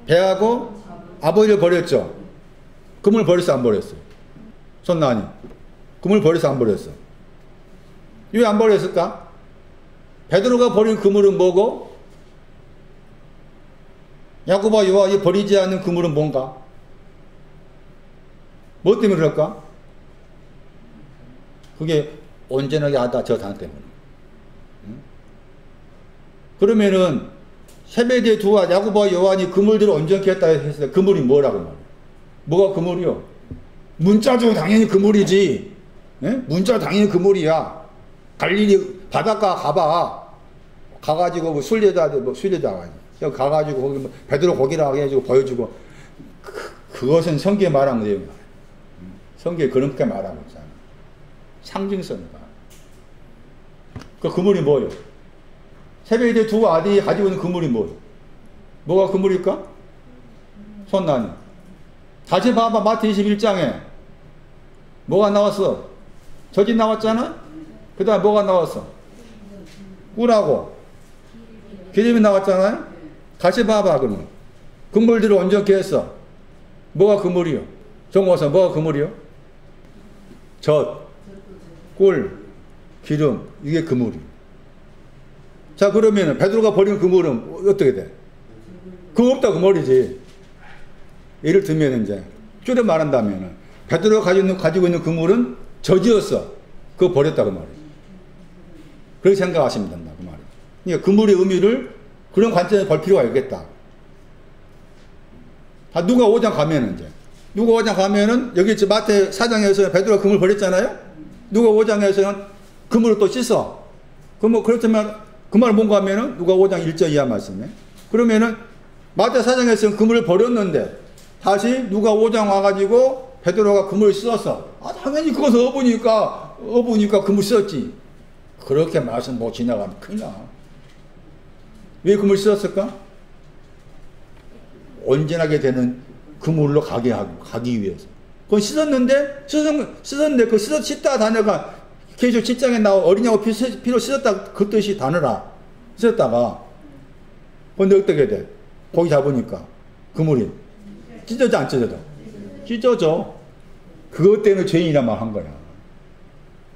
배하고 아버지를 버렸죠. 그물 버렸어 안 버렸어? 손나니 그물 버렸어 안 버렸어? 왜 안 버렸을까? 베드로가 버린 그물은 뭐고 야고보와 요한이 버리지 않는 그물은 뭔가? 뭐 때문에 그럴까? 그게 온전하게 하다 저 단어 때문에. 그러면은 세베대 두와 야고보와 요한이 그물들을 온전케 했다 했을 때 그물이 뭐라고 말이야? 뭐가 그물이요? 문자죠. 당연히 그물이지. 예? 문자 당연히 그물이야. 갈릴리 바닷가 가가지고 뭐 순례자 가가지고 거기 뭐 베드로 거기라고 해가지고 보여주고 그것은 성경에 말한 거예요. 성경에 그렇게 말하고 있잖아. 상징성이다. 그 그물이 뭐예요? 세베대 두 아들이 가지고 있는 그물이 뭐예요? 뭐가 그물일까? 손나니. 다시 봐봐. 마태 21장에 뭐가 나왔어? 저집 나왔잖아? 그 다음에 뭐가 나왔어? 꿀하고 기름이 나왔잖아요? 다시 봐봐 그러면. 그물들을 온전케 했어. 뭐가 그물이요? 정호서 뭐가 그물이요? 젖, 꿀, 기름 이게 그물이요. 자 그러면 베드로가 버린 그물은 어떻게 돼? 그거 없다 그 말이지. 예를 들면 이제 줄여 말한다면 베드로가 가지고 있는 그물은 젖이었어. 그거 버렸다 그 말이에요. 그렇게 생각하시면 된다 그 말이에요. 그러니까 그물의 의미를 그런 관점에서 볼 필요가 있겠다. 누가 5장 가면은 이제 누가 5장 가면은 여기 마태 4장에서 베드로가 그물 버렸잖아요. 누가 5장에서는 그물을 또 씻어. 그렇지만 그 말은 뭔가 하면은 누가 5장 1절 이하 말씀에 그러면은 마태 4장에서는 그물을 버렸는데 다시 누가 5장 와가지고 베드로가 그물을 씻었어. 당연히 그것은 어부니까 그물 씻었지. 그렇게 말씀 못 지나가면 큰일 나. 왜 그물 씻었을까? 온전하게 되는 그물로 가기 위해서. 그건 씻었는데 그 씻다 단어가 계속 7장에 나온 어린양을 피로 씻었다 그 뜻이 단어라. 씻었다가 근데 어떻게 돼? 고기 잡으니까 그물이 찢어져 안 찢어져? 찢어져. 그것 때문에 죄인이라 말 한 거야.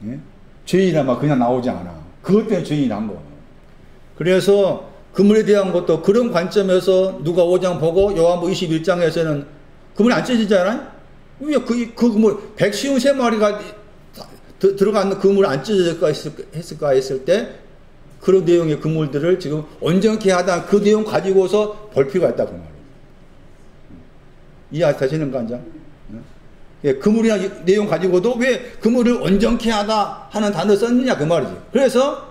예? 죄인이라 말 그냥 나오지 않아. 그것 때문에 죄인이 난 거야. 그래서 그물에 대한 것도 그런 관점에서 누가 5장 보고 요한복음 21장에서는 그물이 안 찢어지잖아요? 왜 그 그물 153마리가 들어가는 그물을 안 찢어질까 했을까 했을 때 그런 내용의 그물들을 지금 온전케 하다 그 내용 가지고서 볼 필요가 있다 그 말이에요. 이해하시는가 한장? 예, 그물이나 내용 가지고도 왜 그물을 온전케 하다 하는 단어 썼느냐 그 말이지. 그래서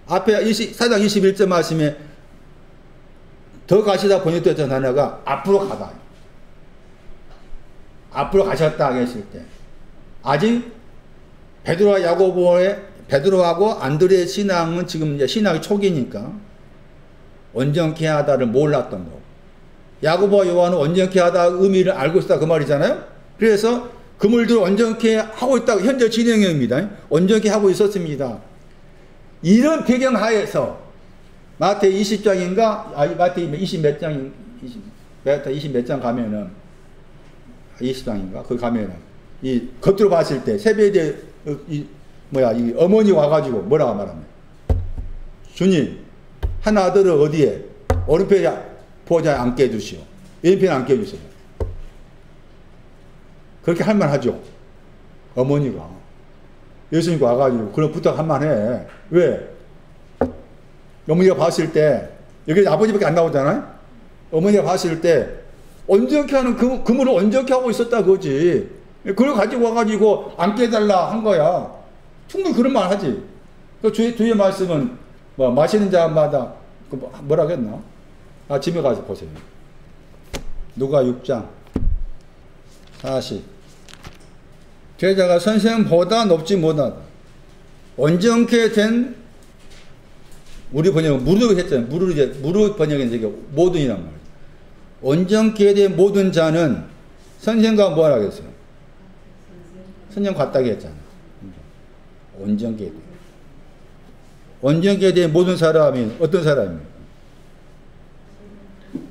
앞에 4장 21절 말씀에 더 가시다 번역됐던 단어가 앞으로 가다. 앞으로 가셨다 했을 때 아직 베드로와 베드로하고 안드레의 신앙은 지금 이제 신앙의 초기니까 온전케 하다를 몰랐던 거고, 야고보와 요한은 온전케 하다 의미를 알고 있었다 그 말이잖아요. 그래서 그물들 온전케 하고 있다고 현재 진행형입니다. 온전케 하고 있었습니다. 이런 배경 하에서 마태 20장인가 마태 20몇 장, 마태 20몇 장 가면은 20장인가 거기 가면은 이 겉으로 봤을 때 세배대 이 어머니 와가지고 뭐라고 말하면, 주님 한 아들을 어디에 오른편에 보좌에 앉게 해주시오, 왼편에 앉게 해주세요. 그렇게 할 만하죠. 어머니가 예수님과 와가지고 그런 부탁 할 만해. 왜? 어머니가 봤을 때 여기 아버지밖에 안 나오잖아요. 어머니가 봤을 때 온전케 하는 그물을 온전케 하고 있었다 그거지. 그걸 가지고 와가지고 앉게 해달라 한 거야. 충분히 그런 말 하지. 그 주의 말씀은 뭐 마시는 자마다 뭐라고 했나? 집에 가서 보세요. 누가 6장 40. 제자가 선생보다 높지 못하다. 온전케 된, 우리 번역은 무르 했잖아요. 무르 번역은 이게 모든이란 말이에요. 온전케 된 모든 자는 선생과 뭐라 하겠어요? 선생 같다고 했잖아. 온전케 된. 온전케 된 모든 사람이 어떤 사람입니까?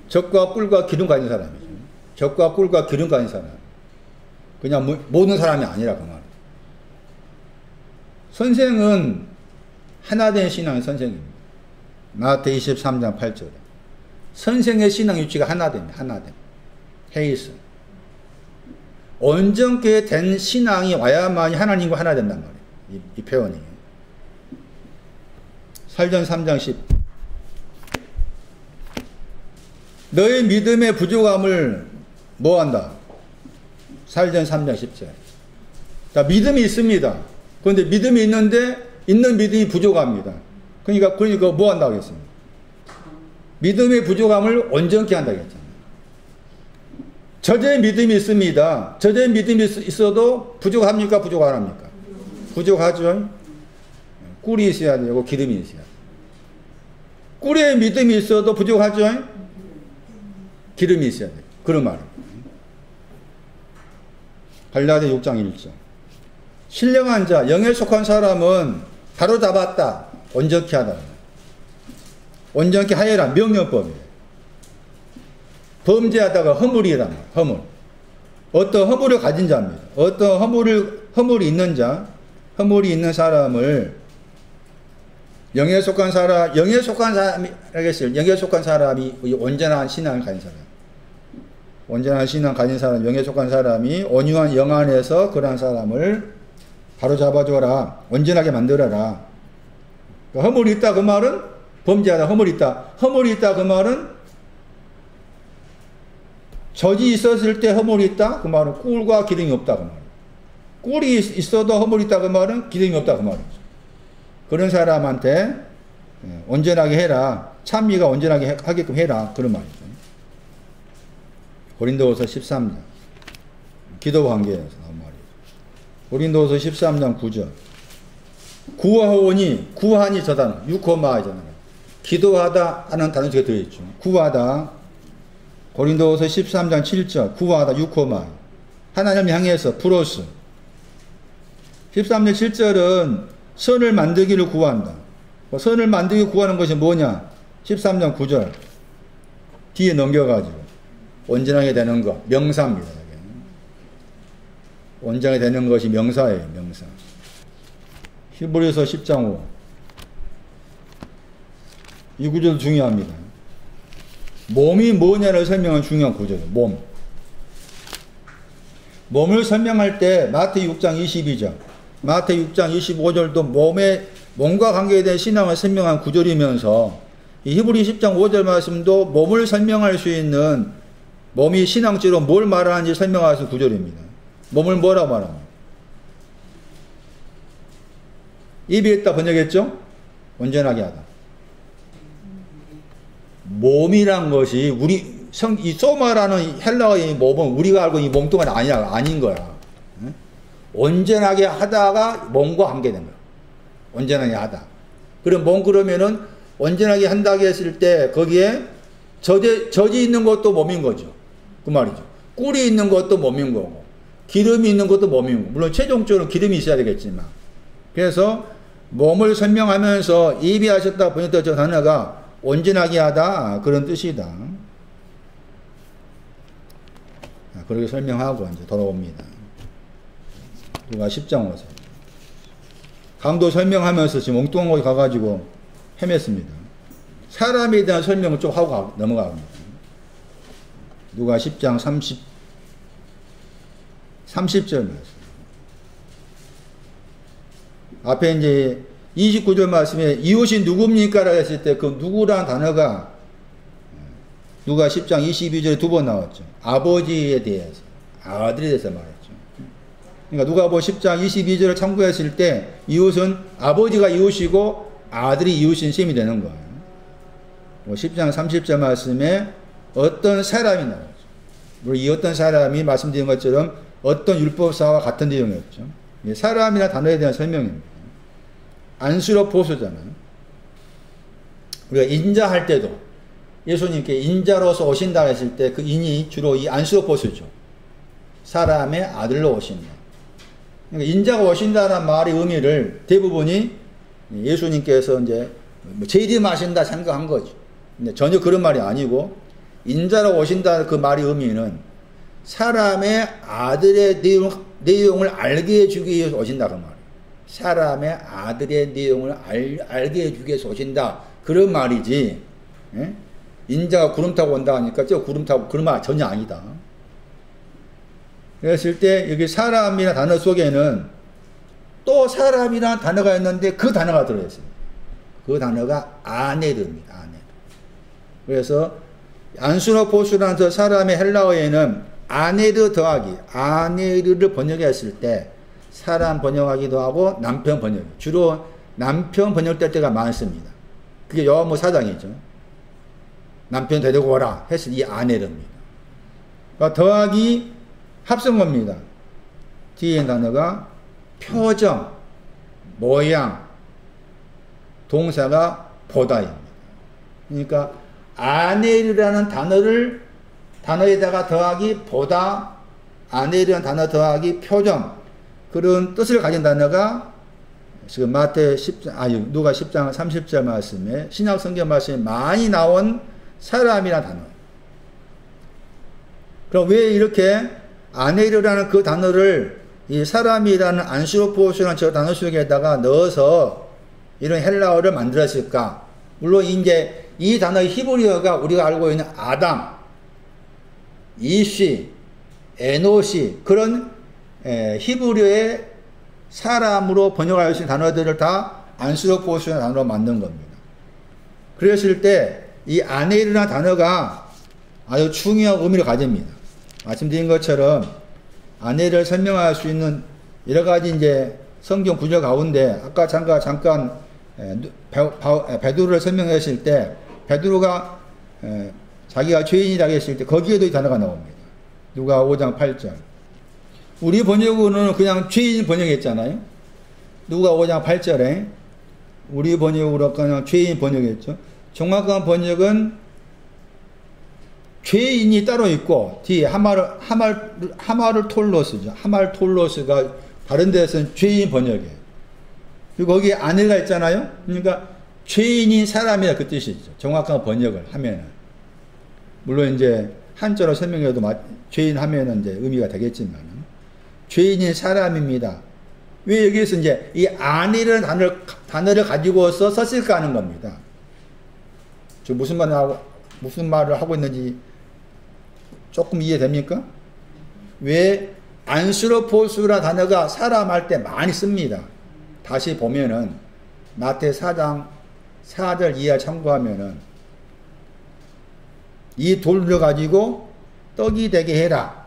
젖과 꿀과 기름 가진 사람이죠. 젖과 꿀과 기름 가진 사람. 그냥 모든 사람이 아니라 그 말. 선생은 하나된 신앙의 선생입니다. 마태 23장 8절에 선생의 신앙 유치가 하나됩니다. 하나됨. 헤이스. 온전케 된 신앙이 와야만이 하나님과 하나 된단 말이에요. 이 표현이. 살전 3장 10. 너의 믿음의 부족함을 뭐한다? 살전 3장 10절. 자, 믿음이 있습니다. 그런데 믿음이 있는데 있는 믿음이 부족합니다. 그러니까 뭐 한다고 했습니까? 믿음의 부족함을 온전케 한다고 했잖아요. 저의 믿음이 있습니다. 저의 믿음이 있어도 부족합니까? 부족 안 합니까? 부족하죠. 꿀이 있어야 되고 기름이 있어야 돼요. 꿀에 믿음이 있어도 부족하죠. 기름이 있어야 돼요. 그런 말입니다. 갈라디아 6장 1절. 신령한 자, 영에 속한 사람은 바로잡았다. 온전케 하다. 온전케 하여라. 명령법이에요. 범죄하다가 허물이란 말이에요. 허물. 어떤 허물을 가진 자입니다. 어떤 허물이 있는 자, 허물이 있는 사람을 영에 속한 사람이 온전한 신앙을 가진 사람. 온전한 신앙 가진 사람, 영에 속한 사람이 온유한 영 안에서 그러한 사람을 바로 잡아줘라. 온전하게 만들어라. 허물이 있다 그 말은 범죄하다. 허물이 있다. 허물이 있다 그 말은 젖이 있었을 때 허물이 있다 그 말은 꿀과 기름이 없다 그 말이에요. 꿀이 있어도 허물이 있다 그 말은 기름이 없다 그 말이죠. 그런 사람한테 온전하게 해라. 찬미가 온전하게 하게끔 해라. 그런 말이죠. 고린도후서 13장 기도 관계에서 나온 말이에요. 고린도후서 13장 9절. 구하오니, 구하니 저 단어 유코마이잖아요. 기도하다 하는 단어가 들어있죠. 구하다. 고린도후서 13장 7절 구하다 유코마이. 하나님 향해서 프로스. 13장 7절은 선을 만들기를 구한다. 선을 만들기 구하는 것이 뭐냐? 13장 9절 뒤에 넘겨가지고 온전하게 되는 것, 명사입니다. 온전하게 되는 것이 명사예요. 명사. 히브리서 10장 5. 이 구절도 중요합니다. 몸이 뭐냐를 설명하는 중요한 구절이에요. 몸. 몸을 설명할 때 마태 6장 22절, 마태 6장 25절도 몸과 관계된 신앙을 설명한 구절이면서 이 히브리 10장 5절 말씀도 몸을 설명할 수 있는 몸이 신앙적으로 뭘 말하는지 설명할 수 있는 구절입니다. 몸을 뭐라고 말합니까? 입이 있다 번역했죠? 온전하게 하다. 몸이란 것이 이 소마라는 헬라어의 몸은 우리가 알고 이 몸뚱아리 아닌 거야. 온전하게 하다가 몸과 관계된 거야. 온전하게 하다. 그럼 몸 그러면은 온전하게 한다고 했을 때 거기에 젖이 있는 것도 몸인 거죠. 그 말이죠. 꿀이 있는 것도 몸인 거고 기름이 있는 것도 몸인 거고 물론 최종적으로 기름이 있어야 되겠지만 그래서 몸을 설명하면서 입이 하셨다 보니까 저 단어가 온전하게 하다 그런 뜻이다. 그렇게 설명하고 이제 돌아옵니다. 누가 10장 오세요. 강도 설명하면서 지금 엉뚱한 곳에 가가지고 헤맸습니다. 사람에 대한 설명을 좀 하고 넘어갑니다. 누가 10장 30절 말씀. 앞에 이제 29절 말씀에 이웃이 누굽니까? 라고 했을 때 그 누구라는 단어가 누가 10장 22절에 두 번 나왔죠. 아버지에 대해서, 아들에 대해서 말했죠. 그러니까 누가복음 10장 22절을 참고했을 때 이웃은 아버지가 이웃이고 아들이 이웃인 셈이 되는 거예요. 10장 30절 말씀에 어떤 사람이 나오죠. 물론 이 어떤 사람이 말씀드린 것처럼 어떤 율법사와 같은 내용이었죠. 사람이나 단어에 대한 설명입니다. 안수로 보수잖아요. 우리가 인자할 때도 예수님께 인자로서 오신다 했을 때 그 인이 주로 이 안수로 보수죠. 사람의 아들로 오신다. 그러니까 인자가 오신다는 말의 의미를 대부분이 예수님께서 이제 재림하신다 생각한 거죠. 근데 전혀 그런 말이 아니고 인자로 오신다 그 말의 의미는 사람의 아들의 내용을 알게 해주기 위해서 오신다 그 말이에요. 사람의 아들의 내용을 알게 해주기 위해서 오신다 그런 말이지. 예? 인자가 구름 타고 온다 하니까 저 구름 타고 그런 말 전혀 아니다. 그랬을 때 여기 사람이라는 단어 속에는 또 사람이라는 단어가 있는데 그 단어가 들어있어요. 그 단어가 아네르입니다. 아네르. 그래서 안수나 보수라는 저 사람의 헬라어에는 아네르 더하기 아네르를 번역했을 때 사람 번역하기도 하고 남편 번역 주로 남편 번역될 때가 많습니다. 그게 요한복음 4장이죠. 남편 데리고 오라 했을 이 아네르입니다. 그러니까 더하기 합성어입니다. 뒤에 있는 단어가 표정, 모양, 동사가 보다입니다. 그러니까 아네르라는 단어에다가 더하기 보다, 아네르라는 단어 더하기 표정 그런 뜻을 가진 단어가 지금 누가 10장 30절 말씀에 신약 성경 말씀에 많이 나온 사람이라는 단어. 그럼 왜 이렇게 아네르라는 그 단어를 이 사람이라는 안시로포스라는 저 단어 속에다가 넣어서 이런 헬라어를 만들었을까? 물론 이제 이 단어의 히브리어가 우리가 알고 있는 아담, 이시, 에노시 그런 히브리어의 사람으로 번역할 수 있는 단어들을 다 안시로포스라는 단어로 만든 겁니다. 그랬을 때 이 아네르라는 단어가 아주 중요한 의미를 가집니다. 말씀드린 것처럼 아내를 설명할 수 있는 여러 가지 이제 성경 구절 가운데 아까 잠깐 베드로를 설명했을 때 베드로가 자기가 죄인이라고 했을 때 거기에도 이 단어가 나옵니다. 누가 5장 8절. 우리 번역으로는 그냥 죄인 번역했잖아요. 누가 5장 8절에 우리 번역으로 그냥 죄인 번역했죠. 정확한 번역은 죄인이 따로 있고 뒤에 하마를 톨로스죠. 하말 톨로스가 다른 데서는 죄인 번역이에요. 그리고 거기에 아내가 있잖아요. 그러니까 죄인인 사람이라 그 뜻이죠. 정확한 번역을 하면은 물론 이제 한자로 설명해도 죄인 하면은 이제 의미가 되겠지만 죄인인 사람입니다. 왜 여기에서 이제 이 아내라는 단어를 가지고서 썼을까 하는 겁니다. 저 무슨 말을 하고 있는지 조금 이해됩니까? 왜 안스로포스라 단어가 사람 할 때 많이 씁니다. 다시 보면은 마태 4장 4절 이하 참고하면은 이 돌을 가지고 떡이 되게 해라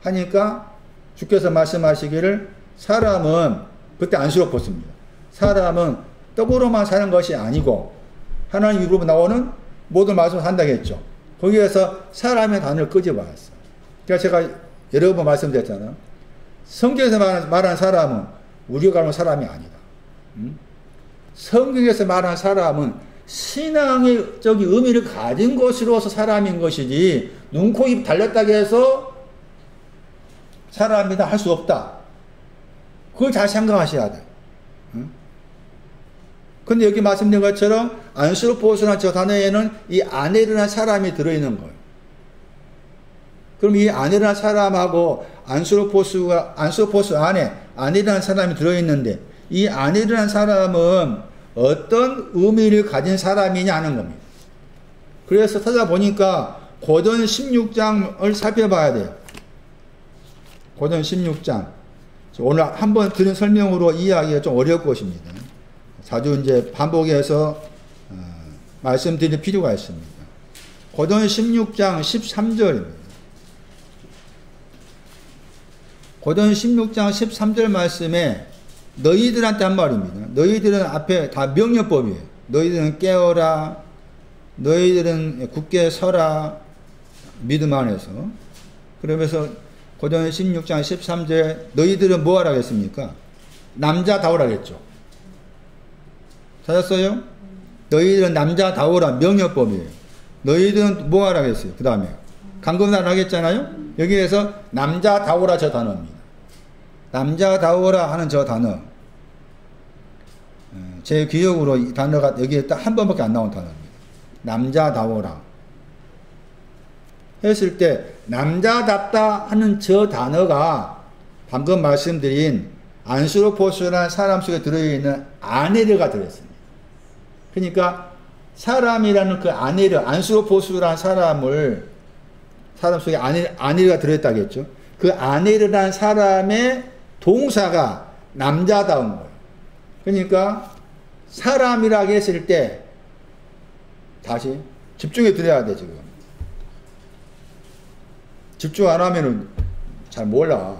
하니까 주께서 말씀하시기를 사람은 그때 안수로포스입니다. 사람은 떡으로만 사는 것이 아니고 하나님 입으로 나오는 모든 말씀을 한다고 했죠. 거기에서 사람의 단어를 끄집어왔어요. 그러니까 제가 여러 번 말씀드렸잖아요. 성경에서 말하는 사람은 우리가 말하는 사람이 아니다. 성경에서 말하는 사람은 신앙의 의미를 가진 것으로서 사람인 것이지 눈, 코, 입 달렸다고 해서 사람이다 할 수 없다. 그걸 잘 생각하셔야 돼. 근데 여기 말씀드린 것처럼 안스로포스라는 저 단어에는 이 아네르라는 사람이 들어있는 거예요. 그럼 이 아네르라는 사람하고 안스로포스 안에 아네르라는 사람이 들어있는데 이 아네르라는 사람은 어떤 의미를 가진 사람이냐 하는 겁니다. 그래서 찾아보니까 고전 16장을 살펴봐야 돼요. 고전 16장. 오늘 한번 들은 설명으로 이해하기가 좀 어려울 것입니다. 자주 이제 반복해서 말씀드릴 필요가 있습니다. 고전 16장 13절입니다. 고전 16장 13절 말씀에 너희들한테 한 말입니다. 너희들은 앞에 다 명령법이에요. 너희들은 깨어라. 너희들은 굳게 서라. 믿음 안에서. 그러면서 고전 16장 13절에 너희들은 뭐 하라고 했습니까? 남자다우라고 했죠. 찾았어요? 너희들은 남자다우라 명령법이에요. 너희들은 뭐 하라고 했어요? 그 다음에 강금날 하겠잖아요? 여기에서 남자다우라 저 단어입니다. 남자다우라 하는 저 단어. 제 기억으로 이 단어가 여기에 딱 한 번밖에 안 나온 단어입니다. 남자다우라. 했을 때 남자답다 하는 저 단어가 방금 말씀드린 안스로포스라는 사람 속에 들어있는 아네르가 들어있습니다. 그러니까 사람이라는 그 아네르, 안스로포스라는 사람 속에 아네르가 들어있다겠죠. 그 아네르라는 사람의 동사가 남자다운 거예요. 그러니까 사람이라고 했을 때 다시 집중해 드려야 돼 지금. 집중 안 하면은 잘 몰라.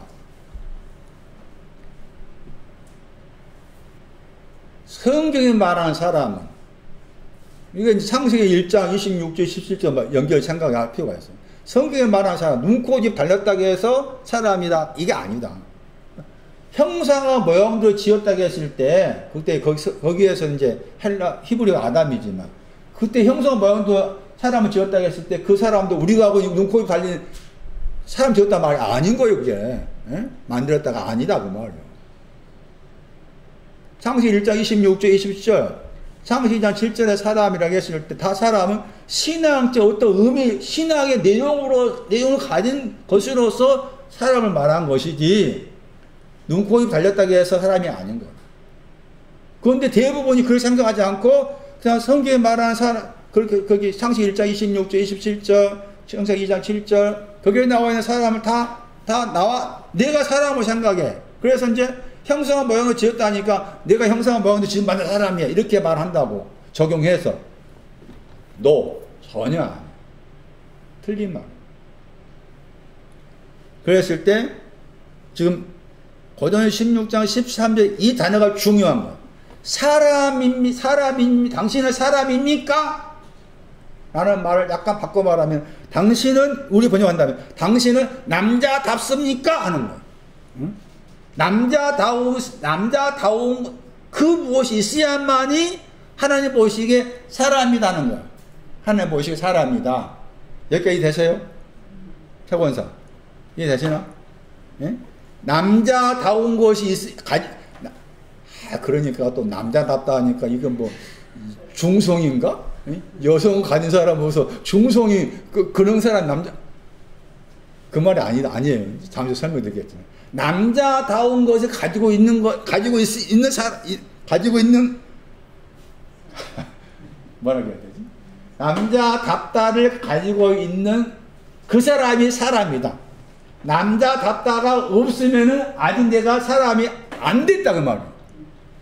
성경이 말하는 사람은 이게 이제 창세기 1장 26절 17절 연결 생각할 필요가 있어요. 성경이 말하는 사람 눈, 코, 입 달렸다고 해서 사람이다 이게 아니다. 형상과 모양도 지었다고 했을 때 그때 거기에서 이제 히브리어 아담이지만 그때 형상 모양도 사람을 지었다고 했을 때 그 사람도 우리가 하고 눈, 코, 입 달린 사람 지었단 말이 아닌 거예요, 그게. 에? 만들었다가 아니다, 그 말이에요. 창세기 1장 26절, 27절. 창세기 2장 7절에 사람이라고 했을 때, 다 사람은 신앙적 어떤 의미, 신앙의 내용을 가진 것으로서 사람을 말한 것이지, 눈, 코, 입 달렸다고 해서 사람이 아닌 거예요. 그런데 대부분이 그걸 생각하지 않고, 그냥 성경에 말하는 사람, 거기 창세기 1장 26절, 27절, 창세기 2장 7절, 거기에 나와 있는 사람을 다 내가 사람을 생각해. 그래서 이제 형상과 모양을 지었다니까 내가 형상과 모양도 지금 만든 사람이야. 이렇게 말한다고 적용해서. 전혀 안 해. 틀린 말. 그랬을 때, 지금 고전 16장 13절 이 단어가 중요한 거예요. 당신은 사람입니까? 라는 말을 약간 바꿔 말하면 당신은 우리 번역한다면 당신은 남자답습니까? 하는 거예요. 응? 남자다운 그 무엇이 있어야만이 하나님 보시기에 사람이라는 거예요. 하나님 보시기에 사람이다. 여기까지 되세요? 최권사 이해되시나? 예? 남자다운 것이 그러니까 또 남자답다 하니까 이건 뭐 중성인가? 여성 가진 사람 보면서 중성이 그런 사람 남자 그 말이 아니에요. 잠시 설명드리겠지만 남자다운 것을 가지고 있는 뭐라고 해야 되지? 남자답다를 가지고 있는 그 사람이 사람이다. 남자답다가 없으면은 아직 내가 사람이 안 됐다 그 말이에요.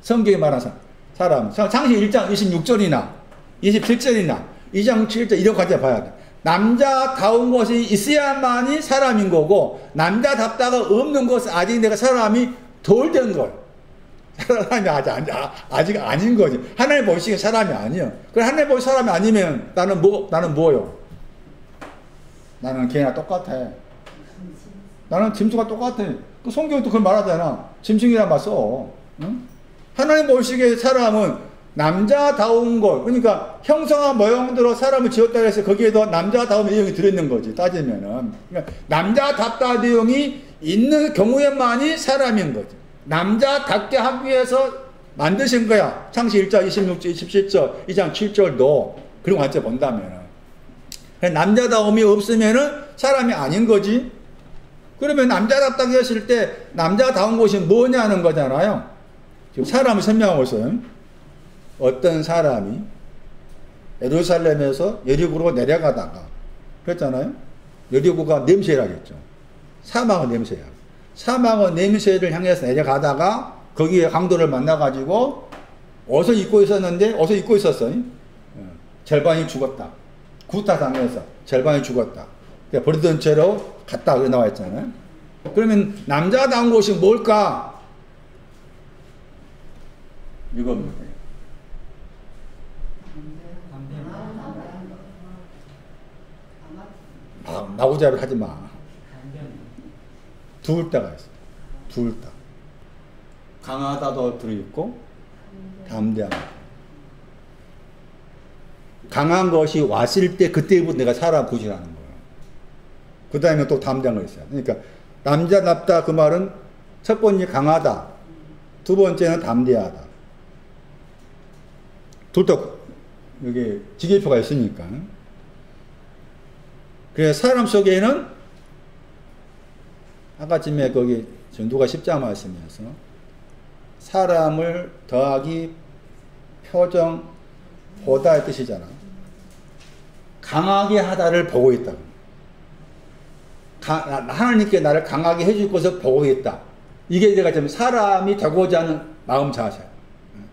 성경에 말하는 사람. 창세기 1장 26절이나 27절이나 2장 7절 이런 과제 봐야 돼. 남자다운 것이 있어야만이 사람인 거고, 남자답다가 없는 것은 아직 내가 사람이 덜 된 걸. 사람이 아직 아닌 거지. 하나님 보시기에 사람이 아니야. 그럼 하나님 보시기에 사람이 아니면 나는 뭐요? 나는 걔나 똑같아. 나는 짐승과 똑같아. 그 성경도 그걸 말하잖아. 짐승이란 말 써. 응? 하나님 보시기에 사람은 남자다운 것, 그러니까 형상과 모형대로 사람을 지었다 해서 거기에도 남자다운 내용이 들어있는 거지, 따지면은. 그러니까 남자답다 내용이 있는 경우에만이 사람인 거지. 남자답게 하기 위해서 만드신 거야. 창시 1장 26절, 27절, 2장 7절도. 그런 관점 본다면은. 남자다움이 없으면은 사람이 아닌 거지. 그러면 남자답다고 했을 때 남자다운 것이 뭐냐는 거잖아요. 지금 사람을 설명하고 있어요. 어떤 사람이 예루살렘에서 여리고로 내려가다가, 그랬잖아요. 여리고가 냄새라겠죠. 사망의 냄새야. 사망의 냄새를 향해서 내려가다가 거기에 강도를 만나가지고 옷을 입고 있었는데, 옷을 입고 있었어요. 절반이 죽었다. 구타당해서 절반이 죽었다. 버리던 채로 갔다. 그래 나와 있잖아요. 그러면 남자다운 것이 뭘까? 이겁니다. 나고자비를 하지 마. 둘 다가 있어. 둘 다. 강하다도 들어있고, 담대하다. 강한 것이 왔을 때 그때부터 내가 사람 구실하는 거예요. 그 다음에 또 담대한 거 있어요. 그러니까 남자답다 그 말은 첫 번째 강하다, 두 번째는 담대하다. 둘 다 여기 지계표가 있으니까. 그래서 사람 속에는 아까쯤에 거기 누가 십자 말씀이어서 사람을 더하기 표정 보다의 뜻이잖아. 강하게 하다를 보고 있다. 하나님께 나를 강하게 해줄 것을 보고 있다. 이게 내가 지금 사람이 되고자 하는 마음 자세야.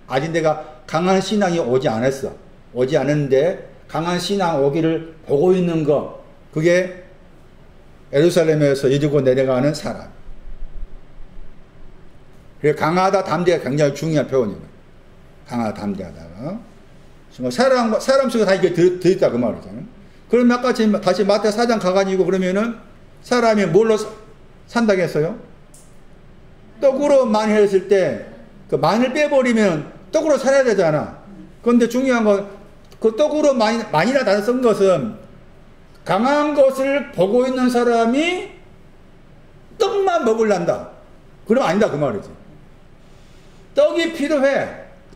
아직 내가 강한 신앙이 오지 않았어. 오지 않았는데 강한 신앙 오기를 보고 있는 거, 그게 예루살렘에서 여리고 내려가는 사람. 그래, 강하다, 담대가 굉장히 중요한 표현이에요. 강하다, 담대하다가. 사람 속에 다 이게 들어있다, 그 말이잖아요. 그럼 아까 다시 마태 4장 가가지고 그러면은 사람이 뭘로 산다고 했어요? 떡으로 많이 했을 때, 그 많이를 빼버리면 떡으로 살아야 되잖아. 그런데 중요한 건, 그 떡으로 많이나 다 쓴 것은 강한 것을 보고 있는 사람이 떡만 먹을란다. 그럼 아니다, 그 말이지. 떡이 필요해.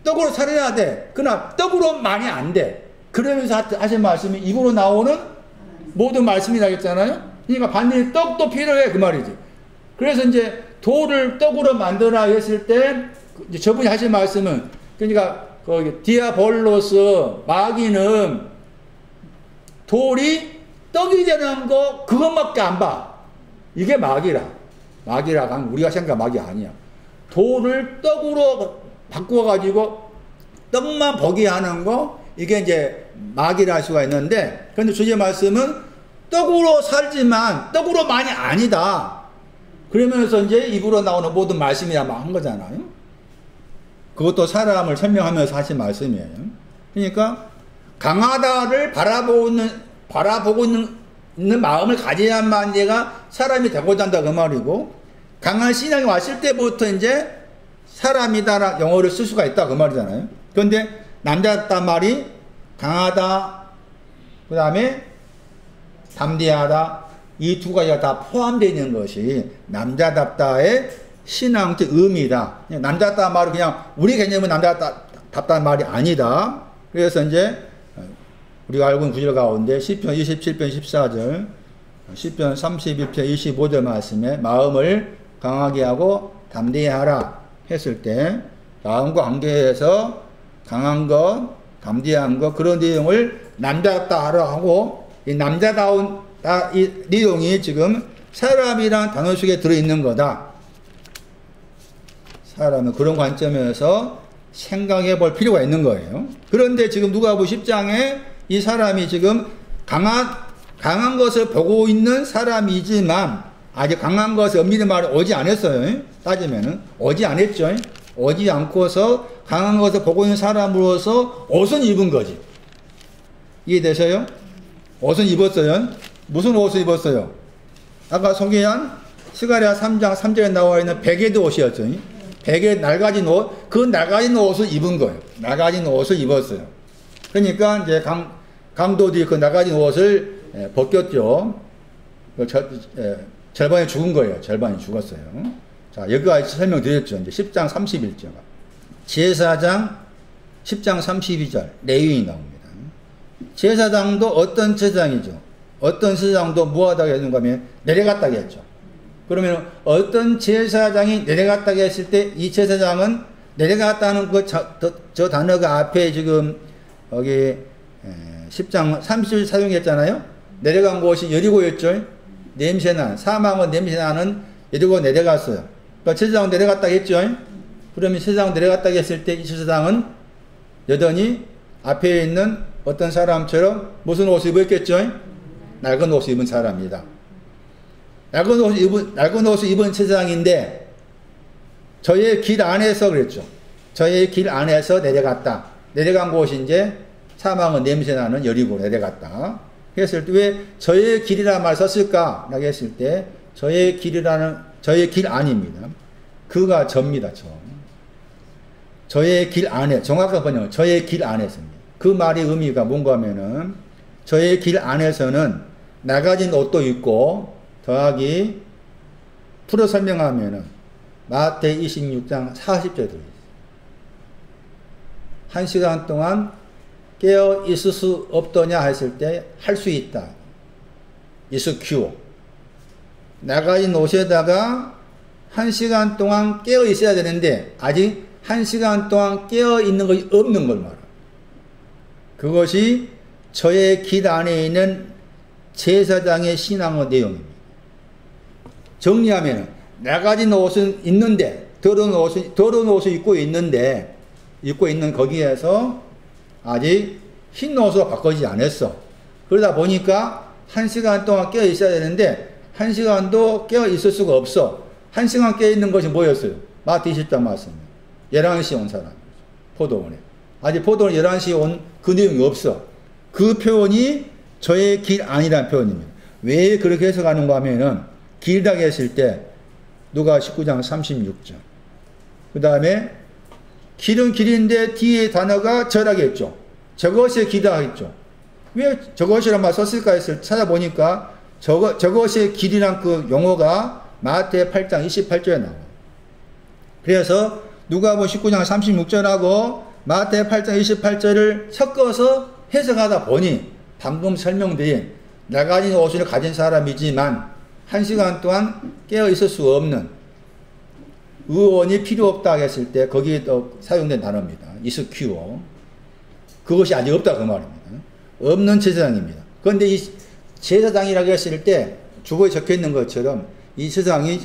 떡으로 살아야 돼. 그러나 떡으로 많이 안 돼. 그러면서 하신 말씀이 입으로 나오는 모든 말씀이 나겠잖아요. 그러니까 반드시 떡도 필요해, 그 말이지. 그래서 이제 돌을 떡으로 만들어 했을 때, 저분이 하신 말씀은, 그러니까 거기 디아볼로스, 마귀는 돌이 떡이 되는 거 그것밖에 안 봐. 이게 마귀라. 마귀라고 하면 우리가 생각한 마귀 아니야. 돌을 떡으로 바꾸어가지고 떡만 보게 하는 거, 이게 이제 마귀라 할 수가 있는데, 그런데 주의 말씀은 떡으로 살지만 떡으로 많이 아니다. 그러면서 이제 입으로 나오는 모든 말씀이야 한 거잖아요. 그것도 사람을 설명하면서 하신 말씀이에요. 그러니까 강하다를 바라보고 있는 마음을 가져야만 내가 사람이 되고자 한다 그 말이고, 강한 신앙이 왔을 때부터 이제 사람이다라 영어를 쓸 수가 있다 그 말이잖아요. 그런데 남자답다 말이 강하다, 그 다음에 담대하다, 이 두 가지가 다 포함되어 있는 것이 남자답다의 신앙적 의미다. 남자답다 말은 그냥 우리 개념은 남자답다는 말이 아니다. 그래서 이제 우리가 알고 있는 구절 가운데 시편 27편 14절, 시편 31편 25절 말씀에 마음을 강하게 하고 담대하라 했을 때 마음과 관계에서 강한 것, 담대한 것, 그런 내용을 남자답다 하라 하고, 이 남자다운 이 내용이 지금 사람이란 단어 속에 들어있는 거다. 사람은 그런 관점에서 생각해 볼 필요가 있는 거예요. 그런데 지금 누가복음 10장에 이 사람이 지금 강한 강한 것을 보고 있는 사람이지만 아직 강한 것이 엄밀히 말해 오지 않았어요. 따지면은 오지 않았죠. 오지 않고서 강한 것을 보고 있는 사람으로서 옷은 입은 거지. 이해되세요? 옷은 입었어요. 무슨 옷을 입었어요? 아까 소개한 스가랴 3장 3절에 나와 있는 베개드 옷이었어요. 베개 낡아진 옷, 그 낡아진 옷을 입은 거예요. 낡아진 옷을 입었어요. 그러니까 이제 강도들이 그 낡아진 옷을 벗겼죠. 절반이 죽은 거예요. 절반이 죽었어요. 자, 여기까지 설명드렸죠. 이제 10장 31절. 제사장 10장 32절. 레위인이 나옵니다. 제사장도 어떤 제사장이죠. 어떤 제사장도 무하다고 했는가 하면 내려갔다고 했죠. 그러면 어떤 제사장이 내려갔다고 했을 때 이 제사장은 내려갔다는 저 단어가 앞에 지금 여기 10장 30절 사용했잖아요. 내려간 곳이 여리고였죠. 냄새나 사망은 냄새나는 여리고 내려갔어요. 그러니까 제사장은 내려갔다고 했죠. 그러면 제사장 내려갔다고 했을 때 이 제사장은 여전히 앞에 있는 어떤 사람처럼 무슨 옷을 입었겠죠? 낡은 옷을 입은 사람입니다. 낡은 옷을 입은 제사장인데 저의 길 안에서 그랬죠. 저의 길 안에서 내려갔다. 내려간 곳이 이제 사망은 냄새나는 여리고 내려갔다. 했을 때 왜 저의 길이라는 말 썼을까? 라고 했을 때 저의 길이라는 저의 길 안입니다. 그가 접니다. 저의 길 안에 정확한 번역은 저의 길 안에서입니다. 그 말의 의미가 뭔가 하면은 저의 길 안에서는 나가진 옷도 있고 더하기 풀어 설명하면은 마태 26장 40절에 들어있어요. 1시간 동안 깨어 있을 수 없더냐 했을 때 할 수 있다. is cure. 나가진 옷에다가 1시간 동안 깨어 있어야 되는데 아직 1시간 동안 깨어 있는 것이 없는 걸 말합니다. 그것이 저의 길 안에 있는 제사장의 신앙의 내용입니다. 정리하면 나가진 옷은 있는데 더러운 옷을 입고 있는데 입고 있는 거기에서 아직 흰 옷으로 바꿔지지 않았어. 그러다 보니까 1시간 동안 깨어 있어야 되는데 1시간도 깨어 있을 수가 없어. 1시간 깨어 있는 것이 뭐였어요? 마태 20장 말씀입니다. 11시에 온 사람. 포도원에. 아직 포도원 11시에 온 그 내용이 없어. 그 표현이 저의 길 아니라는 표현입니다. 왜 그렇게 해석하는가 하면은 길다고 했을 때 누가 19장 36절. 그 다음에 길은 길인데 뒤에 단어가 절하겠죠. 저것이 길이라 했죠. 왜 저것이란 말 썼을까 했을 찾아보니까 저것이 길이란 그 용어가 마태 8장 28절에 나와요. 그래서 누가복음 19장 36절하고 마태 8장 28절을 섞어서 해석하다 보니 방금 설명드린 나가진 옷을 가진 사람이지만 1시간 동안 깨어 있을 수 없는 의원이 필요 없다 했을 때 거기에 또 사용된 단어입니다. 이스큐어. 그것이 아직 없다 그 말입니다. 없는 제사장입니다. 그런데 이 제사장이라고 했을 때 주보에 적혀 있는 것처럼 이 제사장이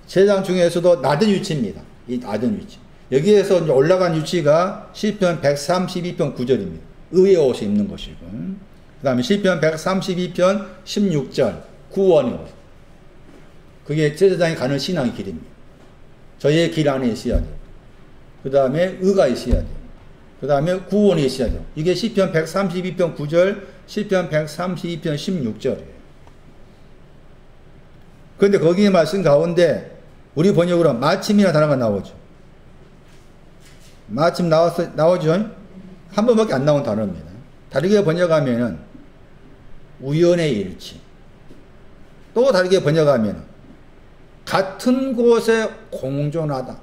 제사장 중에서도 낮은 위치입니다. 이 낮은 위치. 여기에서 이제 올라간 위치가 시편 132편 9절입니다. 의의 옷을 입는 것이고. 그 다음에 시편 132편 16절 구원의 옷. 그게 제사장이 가는 신앙의 길입니다. 저의 길 안에 있어야 돼요. 그 다음에 의가 있어야 돼요. 그 다음에 구원이 있어야 돼요. 이게 시편 132편 9절, 시편 132편 16절이에요. 그런데 거기에 말씀 가운데 우리 번역으로 마침이라는 단어가 나오죠. 마침 나오죠? 한 번밖에 안 나온 단어입니다. 다르게 번역하면은 우연의 일치. 또 다르게 번역하면은 같은 곳에 공존하다.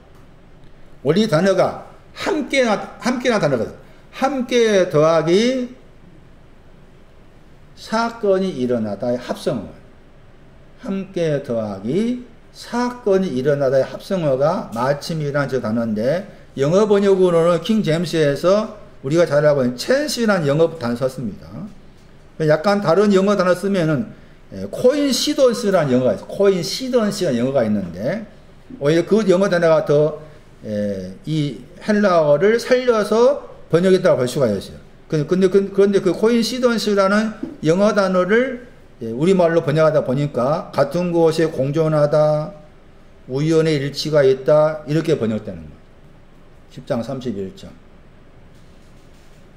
원래 단어가 함께나 단어거든. 함께 더하기 사건이 일어나다의 합성어. 함께 더하기 사건이 일어나다의 합성어가 마침이라는 저 단어인데 영어 번역으로는 킹 제임스에서 우리가 잘 알고 있는 찬스라는 영어 단어 썼습니다. 약간 다른 영어 단어 쓰면은 코인시던스라는 영어가 있어요. 코인시던스라는 영어가 있는데 오히려 그 영어 단어가 더 이 헬라어를 살려서 번역했다고 볼 수가 있어요. 그런데 그 코인시던스라는 영어 단어를 우리말로 번역하다 보니까 같은 곳에 공존하다, 우연의 일치가 있다, 이렇게 번역되는 거예요. 10장 31절.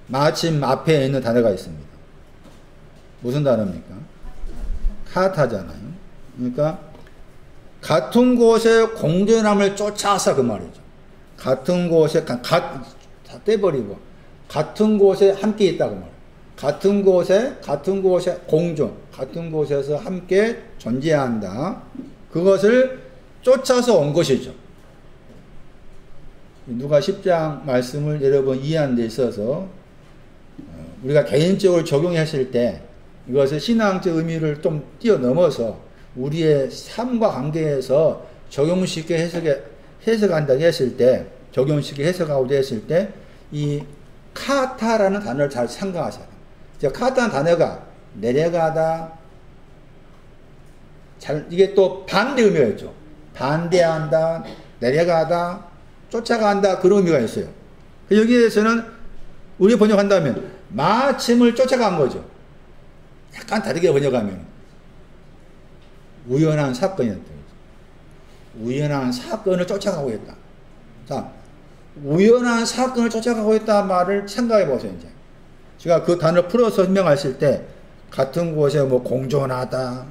마침 앞에 있는 단어가 있습니다. 무슨 단어입니까? 카타잖아요. 그러니까 같은 곳에 공존함을 쫓아서 그 말이죠. 같은 곳에 다 떼버리고 같은 곳에 함께 있다 그 말이에요. 같은 곳에 공존, 같은 곳에서 함께 존재한다. 그것을 쫓아서 온 것이죠. 누가 10장 말씀을 여러분 이해하는 데 있어서 우리가 개인적으로 적용했을 때 이것을 신앙적 의미를 좀 뛰어넘어서 우리의 삶과 관계에서 적용시켜 해석한다고 했을 때, 적용시켜 해석하고자 했을 때, 이 카타라는 단어를 잘 생각하셔야 돼요. 카타라는 단어가 내려가다, 이게 또 반대 의미가 있죠. 반대한다, 내려가다, 쫓아간다, 그런 의미가 있어요. 여기에서는 우리 번역한다면 마침을 쫓아간 거죠. 약간 다르게 번역하면 우연한 사건이었다. 우연한 사건을 쫓아가고 있다. 자, 우연한 사건을 쫓아가고 있다 말을 생각해 보세요. 이제 제가 그 단어를 풀어서 설명했을 때 같은 곳에 뭐 공존하다,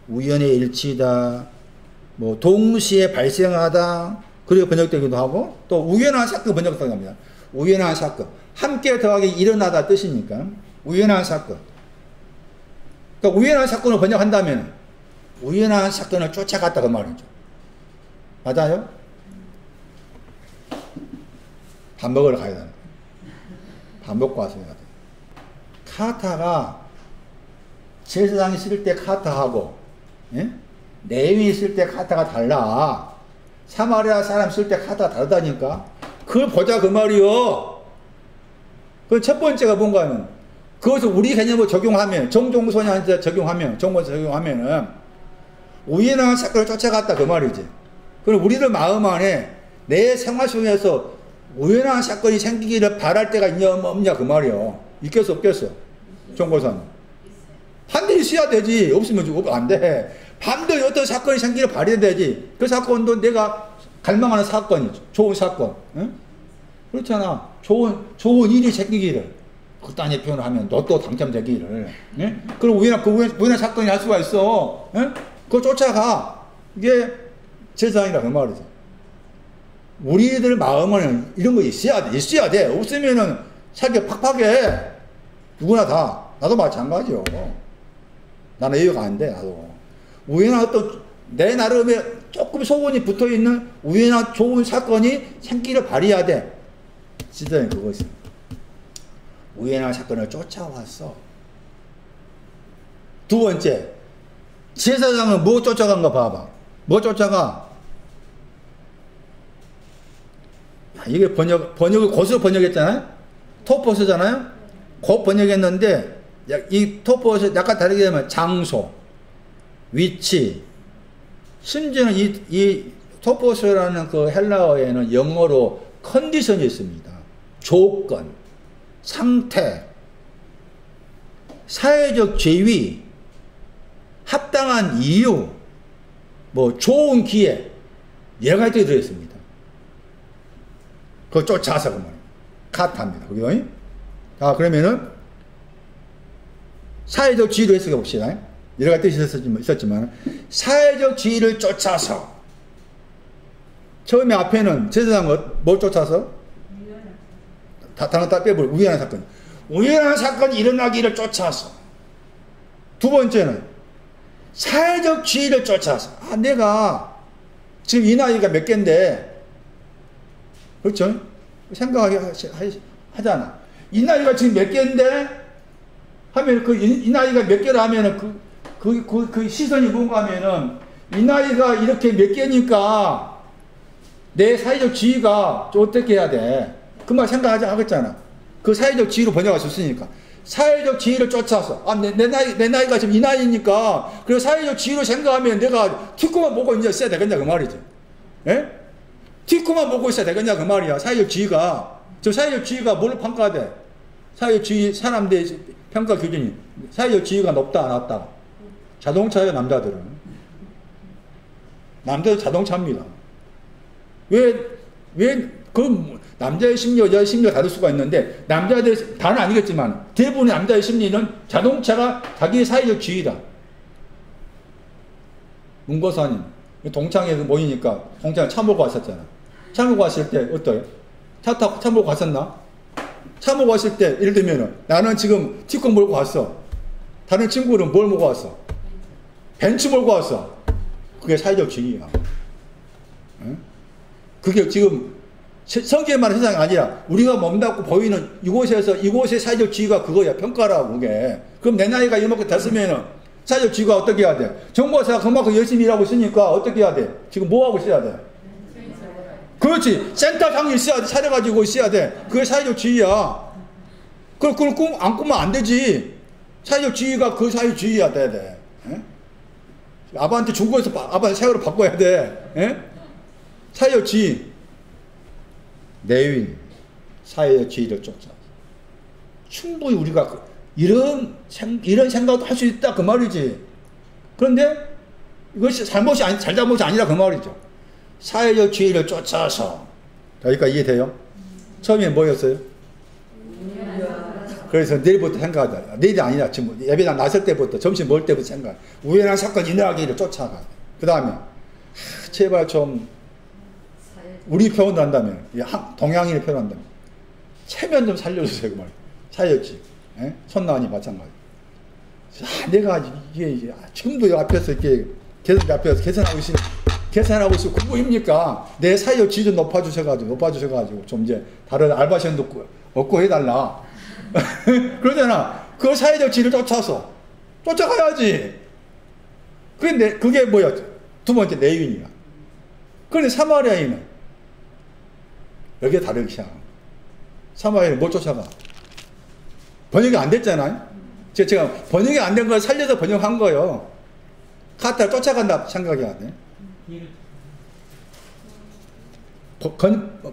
우연의 일치다, 뭐 동시에 발생하다, 그리고 번역되기도 하고, 또 우연한 사건 번역되기도 합니다. 우연한 사건, 함께 더하기 일어나다 뜻이니까 우연한 사건. 그러니까 우연한 사건을 번역한다면 우연한 사건을 쫓아갔다 그 말이죠. 맞아요? 밥 먹으러 가야 되는. 밥 먹고 와서 해야 돼. 카타가 제사장이 쓸 때 카타하고, 예? 레위 쓸 때 카타가 달라. 사마리아 사람 쓸 때 카타가 다르다니까. 그걸 보자 그 말이요. 그 첫 번째가 뭔가 하면 그것을 우리 개념으로 적용하면, 정종소년한테 적용하면, 적용하면은 우연한 사건을 쫓아갔다 그 말이지. 그럼 우리들 마음 안에 내 생활 속에서 우연한 사건이 생기기를 바랄 때가 있냐 없냐 그 말이요. 있겠어 없겠어? 정고사는 반드시 있어야 되지. 없으면 안 돼. 반드시 어떤 사건이 생기기를 바라야 되지. 그 사건도 내가 갈망하는 사건이죠. 좋은 사건. 응? 그렇잖아. 좋은 일이 생기기를 극단의 표현을 하면 로또 당첨되기를. 예? 그럼 우연한 사건이 할 수가 있어. 예? 그거 쫓아가. 이게 세상이라 그 말이죠. 우리들 마음은 이런 거 있어야 돼. 없으면은 살기 팍팍해. 누구나 다. 나도 마찬가지요. 나는 이해가 안 돼. 나도. 우연한 어떤 내 나름의 조금 소원이 붙어 있는 우연한 좋은 사건이 생기를 발휘해야 돼. 진짜 그것이. 우연한 사건을 쫓아왔어. 두 번째, 제사장은 뭐 쫓아간 거 봐봐. 뭐 쫓아가? 이게 번역을 곧으로 번역했잖아요? 토포스잖아요? 곧 번역했는데, 이 토포스 약간 다르게 되면 장소, 위치, 심지어는 이 토포스라는 그 헬라어에는 영어로 컨디션이 있습니다. 조건, 상태, 사회적 지위, 합당한 이유, 뭐 좋은 기회, 여러 가지 들어있습니다. 그걸 쫓아서 그 말이에요. 카타입니다. 그죠? 자, 그러면은 사회적 지위로 해석해 봅시다. 여러 가지 뜻이 있었지만 사회적 지위를 쫓아서, 처음에 앞에는 제사장은 뭘 쫓아서? 단어 다 빼버려. 우연한 사건. 우연한 사건이 일어나기를 쫓아서. 두 번째는 사회적 지위를 쫓아서. 내가 지금 이 나이가 몇 개인데, 그렇죠? 생각하게 하잖아. 이 나이가 지금 몇 개인데 하면 이 나이가 몇 개라 하면은 그 시선이 뭔가 하면은 이 나이가 이렇게 몇 개니까 내 사회적 지위가 어떻게 해야 돼? 그 말 생각하겠잖아. 그 사회적 지위로 번역할 수 있으니까. 사회적 지위를 쫓아서. 내 나이가 지금 이 나이니까, 그래서 사회적 지위로 생각하면 내가 티코만 보고 있어야 되겠냐, 그 말이지. 예? 티코만 보고 있어야 되겠냐, 그 말이야. 사회적 지위가. 저 사회적 지위가 뭘로 평가돼? 사회적 지위, 사람들의 평가 기준이. 사회적 지위가 높다, 낮다? 자동차예요, 남자들은. 남자들 자동차입니다. 그 남자의 심리, 여자의 심리가 다를 수가 있는데, 남자들 다는 아니겠지만, 대부분의 남자의 심리는 자동차가 자기의 사회적 지위다. 문고사님, 동창회에서 모이니까, 동창회 차 몰고 왔었잖아. 차 몰고 왔을 때, 어때요? 차 몰고 갔었나? 차 몰고 왔을 때, 예를 들면은, 나는 지금 티콘 몰고 왔어. 다른 친구는 뭘 몰고 왔어? 벤츠 몰고 왔어. 그게 사회적 지위야. 응? 그게 지금 성경에만 세상이 아니라 우리가 몸담고 보이는 이곳의 사회적 지위가 그거야. 평가라고 그게. 그럼 내 나이가 이만큼 됐으면은 사회적 지위가 어떻게 해야 돼? 정보사가 그만큼 열심히 일하고 있으니까 어떻게 해야 돼? 지금 뭐 하고 있어야 돼? 그렇지. 센터장이 있어야 돼. 차려가지고 있어야 돼. 그게 사회적 지위야. 그걸 안 꾸면 안 되지. 사회적 지위가 그 사회적 지위야 돼야 돼. 에? 아빠한테 중고에서 아빠한테 세월을 바꿔야 돼. 에? 사회적 지위. 내윈. 사회적 지위를 쫓아. 충분히 우리가 이런 생각도 할 수 있다. 그 말이지. 그런데 이것이 잘잘못이 아니라 그 말이죠. 사회적 지위를 쫓아서. 여기까지 이해돼요? 처음에 뭐였어요? 그래서 내일부터 생각하자. 내일이 아니라 지금 예배당 나설 때부터 점심 먹을 때부터 생각. 우연한 사건이 일어나기를 쫓아가. 그 다음에 제발 좀 우리 표현도 한다면 동양인을 표현한다면 체면 좀 살려주세요. 그 말. 사회였지. 손나은이 마찬가지. 내가 이게 지금도 앞에서 이렇게 계속 앞에서 계산하고 있어. 그거입니까? 내 사회적 지위 좀 높아주셔가지고 좀 이제 다른 알바시원도 얻고 해달라. 그러잖아. 그 사회적 지위를 쫓아가야지. 그게 뭐야? 두 번째 레위인이야. 그런데 사마리아인은 여기에 다르기야. 사마리아인은 뭘 쫓아가? 번역이 안 됐잖아요. 제가 번역이 안 된 걸 살려서 번역한 거예요. 카타를 쫓아간다 생각해야 돼.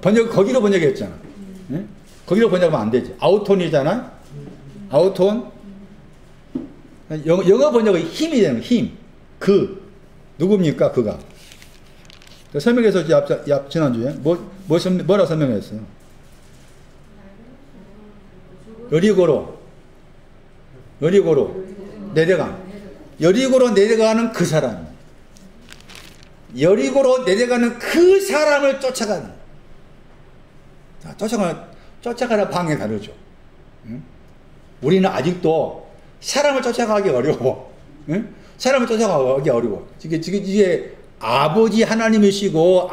번역 거기로 번역했잖아. 네? 거기로 번역하면 안 되지. 아우톤이잖아. 아우톤. 영어 번역의 힘이 되는 거야. 힘. 누굽니까? 그가. 설명해서 지난주에 뭐라 설명했어요? 여리고로 내려가는 그 사람. 여리고로 내려가는 그 사람을 쫓아가는. 자, 쫓아가는 방향이 다르죠. 응? 우리는 아직도 사람을 쫓아가기 어려워. 응? 사람을 쫓아가기 어려워. 이게 아버지 하나님이시고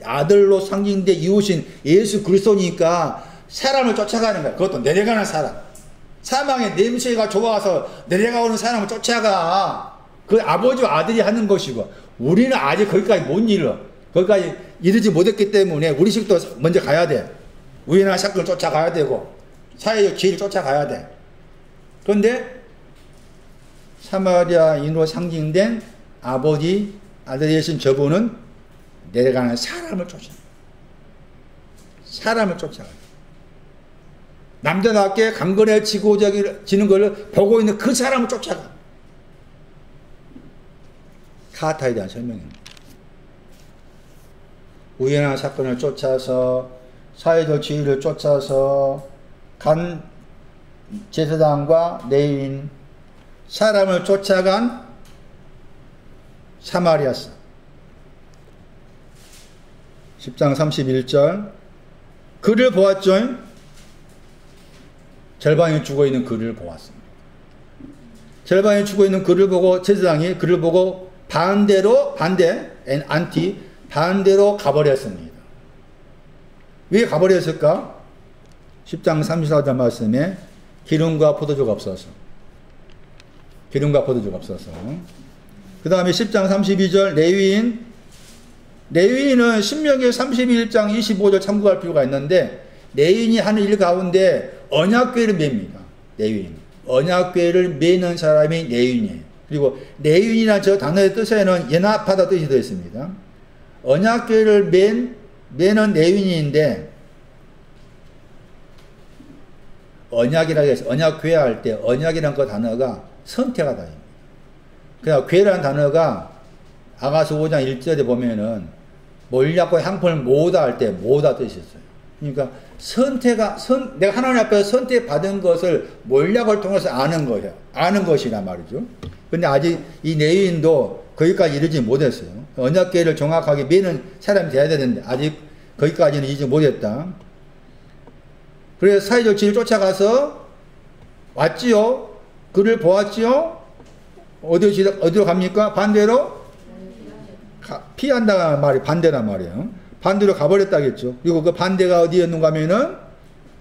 아들로 상징돼 이오신 예수 그리스도니까 사람을 쫓아가는 거야. 그것도 내려가는 사람. 사망의 냄새가 좋아서 내려가오는 사람을 쫓아가. 그 아버지와 아들이 하는 것이고, 우리는 아직 거기까지 못 이르러. 거기까지 이르지 못했기 때문에 우리식도 먼저 가야 돼. 우연한 사건을 쫓아가야 되고, 사회적 지위를 쫓아가야 돼. 그런데 사마리아인으로 상징된 아버지, 아들이신 저분은 내려가는 사람을 쫓아가. 남자답게 강건해지고 지는 걸 보고 있는 그 사람을 쫓아가. 카타에 대한 설명입니다. 우연한 사건을 쫓아서, 사회적 지위를 쫓아서 간 제사장과 레위인, 사람을 쫓아간 사마리아사. 10장 31절. 그를 보았죠. 절반이 죽어있는 그를 보았습니다. 절반이 죽어있는 그를 보고 제사장이 그를 보고 반대로 가버렸습니다. 왜 가버렸을까? 10장 34절 말씀에 기름과 포도주가 없어서. 그 다음에 10장 32절 레위인은 신명기 31장 25절 참고할 필요가 있는데, 레위인이 하는 일 가운데 언약궤를 맵니다. 레위인. 언약궤를 매는 사람이 레위인이에요. 그리고 레위인이라는 저 단어의 뜻에는 연합하다 뜻이 되어 있습니다. 언약궤를 매는 레위인인데, 언약이라고 해서 언약궤 할 때 언약이라는 그 단어가 선택하다입니다. 그냥 괴라는 단어가 아가서 5장 1절에 보면은 몰약과 향품을 모으다 할 때 모으다 뜻이 있어요. 그러니까 내가 하나님 앞에서 선택받은 것을 몰약을 통해서 아는 거예요. 아는 것이란 말이죠. 근데 아직 이 레위인도 거기까지 이르지 못했어요. 언약궤를 정확하게 매는 사람이 돼야 되는데 아직 거기까지는 이르지 못했다. 그래서 사회적 지위를 쫓아가서 왔지요. 그를 보았지요. 어디로 갑니까? 반대로 피한다는 말이 반대란 말이에요. 반대로 가버렸다겠죠. 그리고 그 반대가 어디였는가 하면은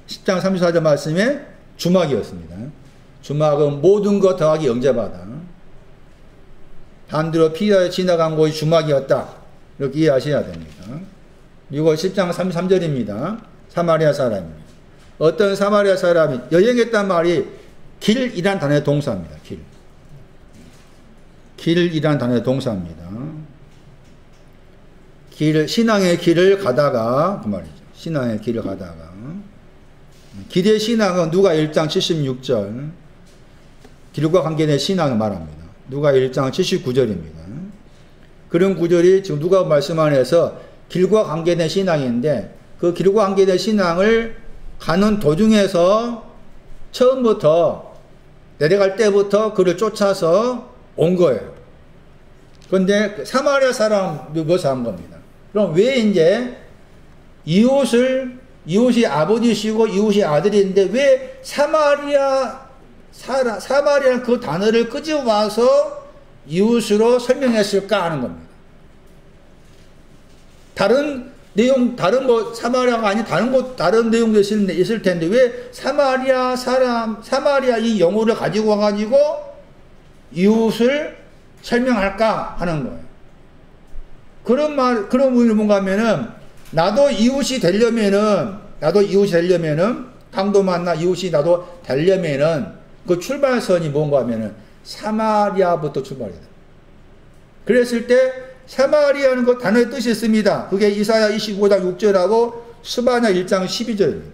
10장 34절 말씀에 주막이었습니다. 주막은 모든 것 더하기 영접하다. 반대로 피하여 지나간 곳이 주막이었다. 이렇게 이해하셔야 됩니다. 그리고 10장 33절입니다. 사마리아 사람입니다. 어떤 사마리아 사람이 여행했단 말이 길이란 단어의 동사입니다. 길이란 단어의 동사입니다. 신앙의 길을 가다가 그 말이죠. 신앙의 길을 가다가 길의 신앙은 누가 1장 76절 길과 관계된 신앙을 말합니다. 누가 1장 79절입니다. 그런 구절이 지금 누가 말씀 안에서 길과 관계된 신앙인데 그 길과 관계된 신앙을 가는 도중에서 처음부터 내려갈 때부터 그를 쫓아서 온 거예요. 그런데 사마리아 사람이 무엇을 한 겁니다. 그럼 왜 이제 이웃이 아버지시고 이웃이 아들인데 왜 사마리아라는 그 단어를 끄집어와서 이웃으로 설명했을까 하는 겁니다. 다른 사마리아가 아닌 다른 내용도 있을 텐데 왜 사마리아 이 용어를 가지고 와가지고 이웃을 설명할까 하는 거예요. 그런 의미는 뭔가 하면은, 나도 이웃이 되려면은, 강도 만나 이웃이 나도 되려면은, 그 출발선이 뭔가 하면은, 사마리아부터 출발해야 돼요. 그랬을 때, 사마리아는 그 단어의 뜻이 있습니다. 그게 이사야 25장 6절하고 스바냐 1장 12절입니다.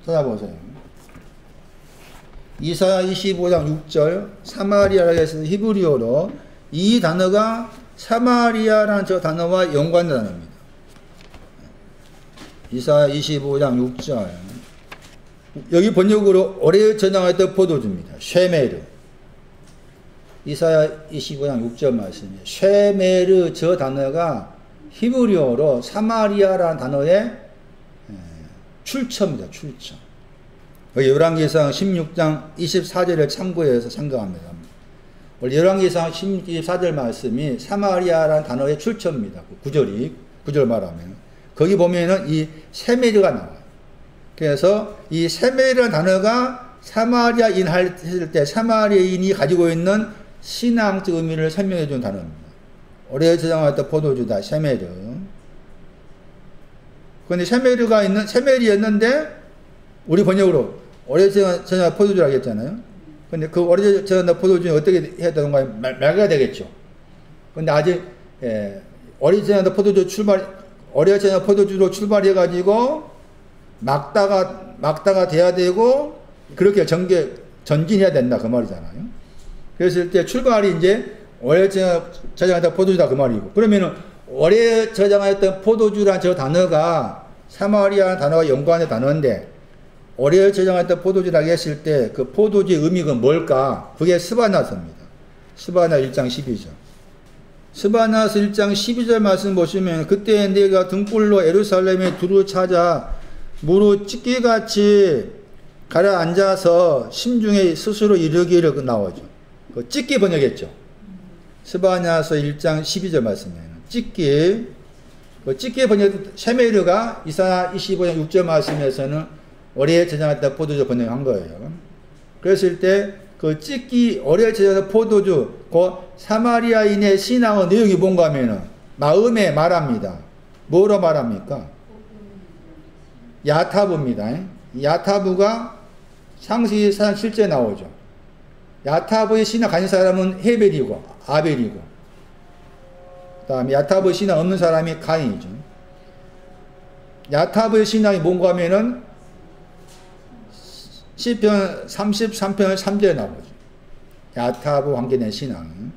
찾아보세요. 이사야 25장 6절, 사마리아라고 해서 히브리어로 이 단어가 사마리아라는 저 단어와 연관된 단어입니다. 이사야 25장 6절. 여기 번역으로 오래 저장했던 포도주입니다. 쉐메르. 이사야 25장 6절 말씀이에요. 쉐메르 저 단어가 히브리어로 사마리아라는 단어의 출처입니다. 출처. 열왕기상 16장 24절을 참고해서 생각합니다. 열왕기상 24절 말씀이 사마리아라는 단어의 출처입니다. 구절 말하면. 거기 보면은 이 세메르가 나와요. 그래서 이 세메르라는 단어가 사마리아인 했을 때 사마리아인이 가지고 있는 신앙적 의미를 설명해 준 단어입니다. 오래 저장했던 포도주다, 세메르. 그런데 세메르였는데 우리 번역으로 오래 저장한 포도주라고 했잖아요. 근데 그 오래 저장한 포도주는 어떻게 해야 되는가? 맑아야 되겠죠. 근데 아직, 오래 저장한 포도주로 출발해가지고, 막다가 돼야 되고, 그렇게 전진해야 된다. 그 말이잖아요. 그랬을 때 출발이 이제, 오래 저장했던 포도주다. 그 말이고. 그러면은, 오래 저장했던 포도주란 저 단어가, 사마리아 단어와 연관의 단어인데, 오래 저장했던 포도주라고 했을 때 그 포도주의 의미가 뭘까? 그게 스바나서입니다. 스바나 1장 12절. 스바나서 1장 12절 말씀 보시면 그때 내가 등불로 예루살렘에 두루 찾아 무릇 찢기같이 가라앉아서 심중에 스스로 이르기를 나오죠. 그 찢기 번역했죠. 스바나서 1장 12절 말씀이에요. 찢기 번역 쉐메르가 이사야 25장 6절 말씀에서는 오래 저장했던 포도주 번역한 거예요. 그랬을 때 그 오래 저장했던 포도주 그 사마리아인의 신앙의 내용이 뭔가 하면은 마음에 말합니다. 뭐로 말합니까? 야타브입니다. 야타브가 창세기 실제 나오죠. 야타브의 신앙 가진 사람은 헤벨이고 아벨이고, 그 다음에 야타브의 신앙 없는 사람이 가인이죠. 야타브의 신앙이 뭔가 하면은 시편 33편 3절에 나오죠. 야타하고 관계된 신앙.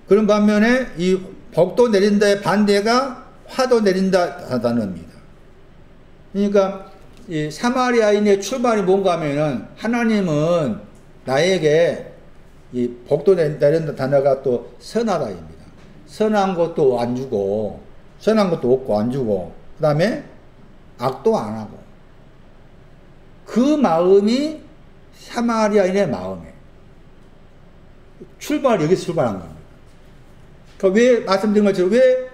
그런 반면에 이 복도 내린다의 반대가 화도 내린다 단어입니다. 그러니까 이 사마리아인의 출발이 뭔가 하면은 하나님은 나에게 이 복도 내린다 단어가 또 선하다입니다. 선한 것도 안 주고 선한 것도 없고 안 주고 그 다음에 악도 안 하고 그 마음이 사마리아인의 마음이에요. 여기서 출발한 겁니다. 그러니까 왜 말씀드린 것처럼 왜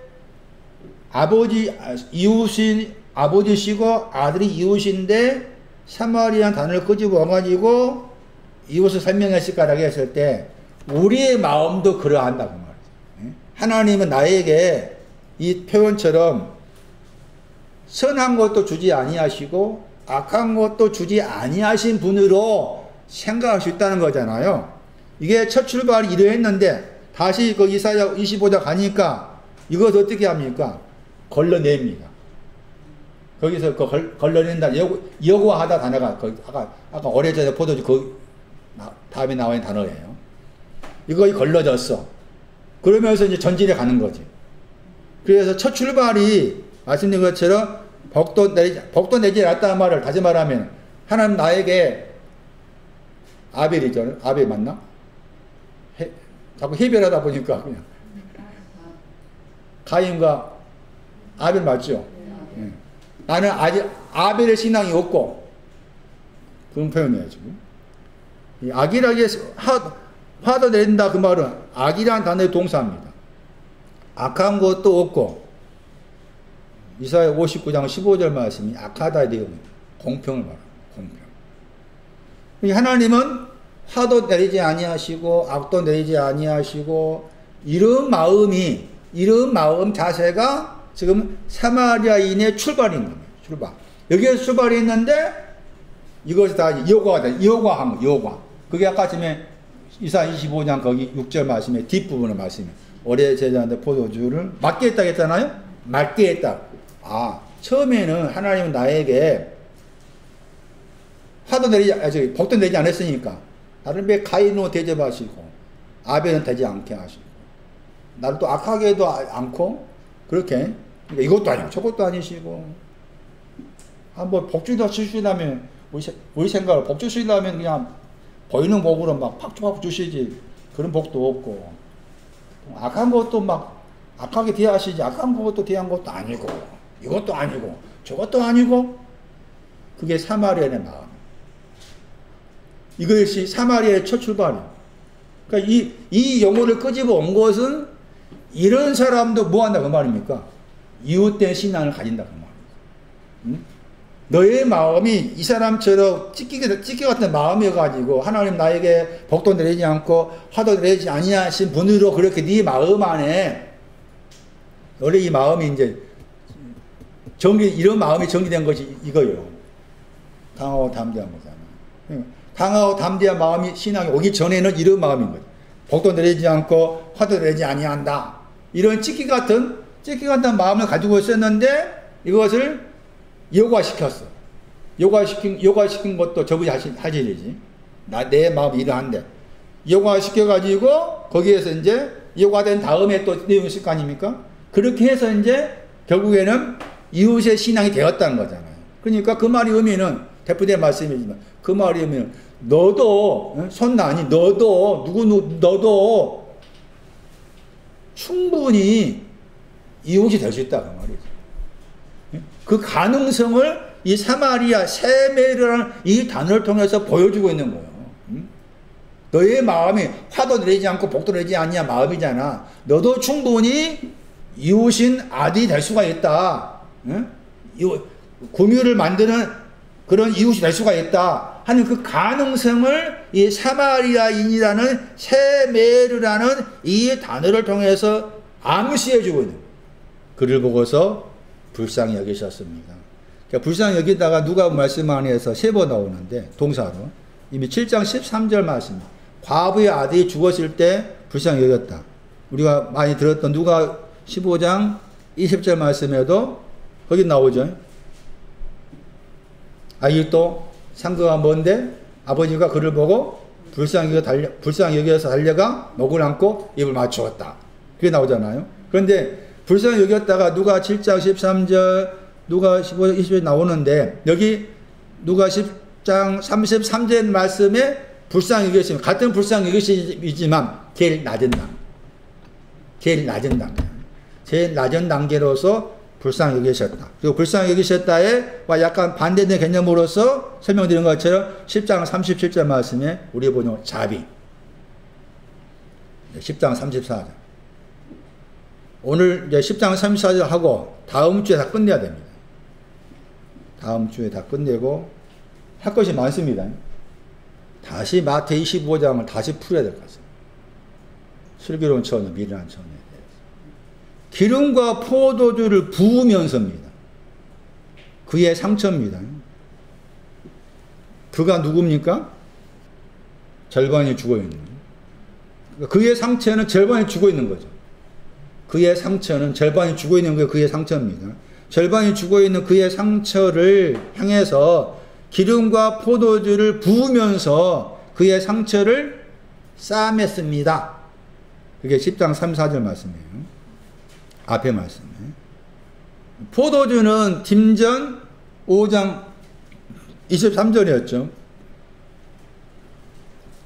아버지시고 아들이 이웃인데 사마리아 단어를 끄집어 와가지고 이웃을 설명했을까라고 했을 때 우리의 마음도 그러한다고 말이죠. 하나님은 나에게 이 표현처럼 선한 것도 주지 아니하시고 악한 것도 주지 아니하신 분으로 생각할 수 있다는 거잖아요. 이게 첫 출발이 이러했는데 다시 그 이사야 25장 가니까 이것을 어떻게 합니까? 걸러냅니다. 거기서 그 걸러낸다 여호와하다 단어가 아까 오래전에 포도주 그 다음에 나와 있는 단어예요. 이거 걸러졌어. 그러면서 이제 전진해 가는 거지. 그래서 첫 출발이 말씀드린 것처럼 복도 내지 않았다는 말을 다시 말하면 하나님 나에게 아벨이죠. 아벨 맞나? 자꾸 해별하다 보니까 그냥 가인과 아벨 맞죠? 네. 나는 아직 아벨의 신앙이 없고 그런 표현이에요 지금. 이 악이라기에 화도 내린다 그 말은 악이라는 단어의 동사입니다. 악한 것도 없고 이사야 59장 15절 말씀이 악하다의 내용입니다. 공평을 말합니다. 공평. 하나님은 화도 내리지 아니하시고 악도 내리지 아니하시고 이런 마음 자세가 지금 사마리아인의 출발인 겁니다. 출발. 여기에서 출발했는데 이것이 다 여과한 거. 여과. 그게 아까 전에 이사야 25장 거기 6절 말씀에 뒷부분의 말씀에 올해 제자한테 포도주를 맞게 했다고 했잖아요. 맞게 했다. 처음에는 하나님은 나에게 복도 내지 않았으니까 나를 왜 가인으로 대접하시고 아벨은 되지 않게 하시고 나를 또 악하게도 않고 그렇게 그러니까 이것도 아니고 저것도 아니시고 한번 복주도 주시려면 우리 생각을 복 주시려면 그냥 보이는 복으로 막 팍팍 주시지 그런 복도 없고 악한 것도 막 악하게 대하시지 악한 것도 대한 것도 아니고 이것도 아니고 저것도 아니고 그게 사마리아의 마음. 이것이 사마리아의 첫 출발이에요. 그러니까 이 용어를 끄집어 온 것은 이런 사람도 뭐 한다 그 말입니까? 이웃된 신앙을 가진다 그 말입니다. 너의 마음이 이 사람처럼 찢기 같은 마음이어가지고 하나님 나에게 복도 내리지 않고 화도 내리지 아니하신 분으로 그렇게 네 마음 안에 원래 이 마음이 이제 이런 마음이 정리된 것이 이거예요. 강하고 담대한 거잖아요. 강하고 담대한 마음이 신앙이 오기 전에는 이런 마음인 거죠. 복도 내리지 않고 화도 내리지 아니한다. 이런 찢기 같은 마음을 가지고 있었는데 이것을 요과시켰어. 요과시킨 것도 저분이 할 일이지. 내 마음이 이러한데. 요과시켜가지고 거기에서 이제 요과된 다음에 또 내용이 있을 거 아닙니까? 그렇게 해서 이제 결국에는 이웃의 신앙이 되었다는 거잖아요. 그러니까 그 말이 의미는 대표된 말씀이지만 그 말이 의미는 너도 너도 충분히 이웃이 될 수 있다 그 말이죠. 그 가능성을 이 사마리아 세메르라는 이 단어를 통해서 보여주고 있는 거예요. 너의 마음이 화도 내리지 않고 복도 내리지 않냐 마음이잖아. 너도 충분히 이웃인 아들이 될 수가 있다. 구미를 만드는 그런 이웃이 될 수가 있다 하는 그 가능성을 이 사마리아인이라는 세메르라는 이 단어를 통해서 암시해 주고 있는 거예요. 그를 보고서 불쌍히 여기셨습니다. 그러니까 불쌍히 여기다가 누가 말씀 안에서 3번 나오는데 동사로 이미 7장 13절 말씀 과부의 아들이 죽었을 때 불쌍히 여겼다. 우리가 많이 들었던 누가 15장 20절 말씀에도 거기 나오죠. 아직도 상거가 먼데 아버지가 그를 보고 불쌍히 여겨서 달려가 목을 안고 입을 맞추었다. 그게 나오잖아요. 그런데 불쌍히 여겼다가 누가 7장 13절, 누가 15절, 20절 나오는데 여기 누가 10장 33절 말씀에 불쌍히 여기시면 같은 불쌍히 여기시지만 제일 낮은 단계. 제일 낮은 단계로서 불쌍히 여기셨다. 그리고 불쌍히 여기셨다에와 약간 반대된 개념으로서 설명드린 것처럼 10장 37절 말씀에 우리 보는 자비. 10장 34절. 오늘 이제 10장 34절 하고 다음 주에 다 끝내야 됩니다. 다음 주에 다 끝내고 할 것이 많습니다. 다시 마태 25장을 다시 풀어야 될 것 같습니다. 슬기로운 처녀, 미련한 처녀에 대해서. 기름과 포도주를 부으면서입니다. 그의 상처입니다. 그가 누굽니까? 절반이 죽어있는. 그의 상처는 절반이 죽어있는 거죠. 그의 상처는 절반이 죽어있는 게 그의 상처입니다. 절반이 죽어있는 그의 상처를 향해서 기름과 포도주를 부으면서 그의 상처를 싸맸습니다. 그게 10장 34절 말씀이에요. 앞에 말씀이에요. 포도주는 딤전 5장 23절이었죠.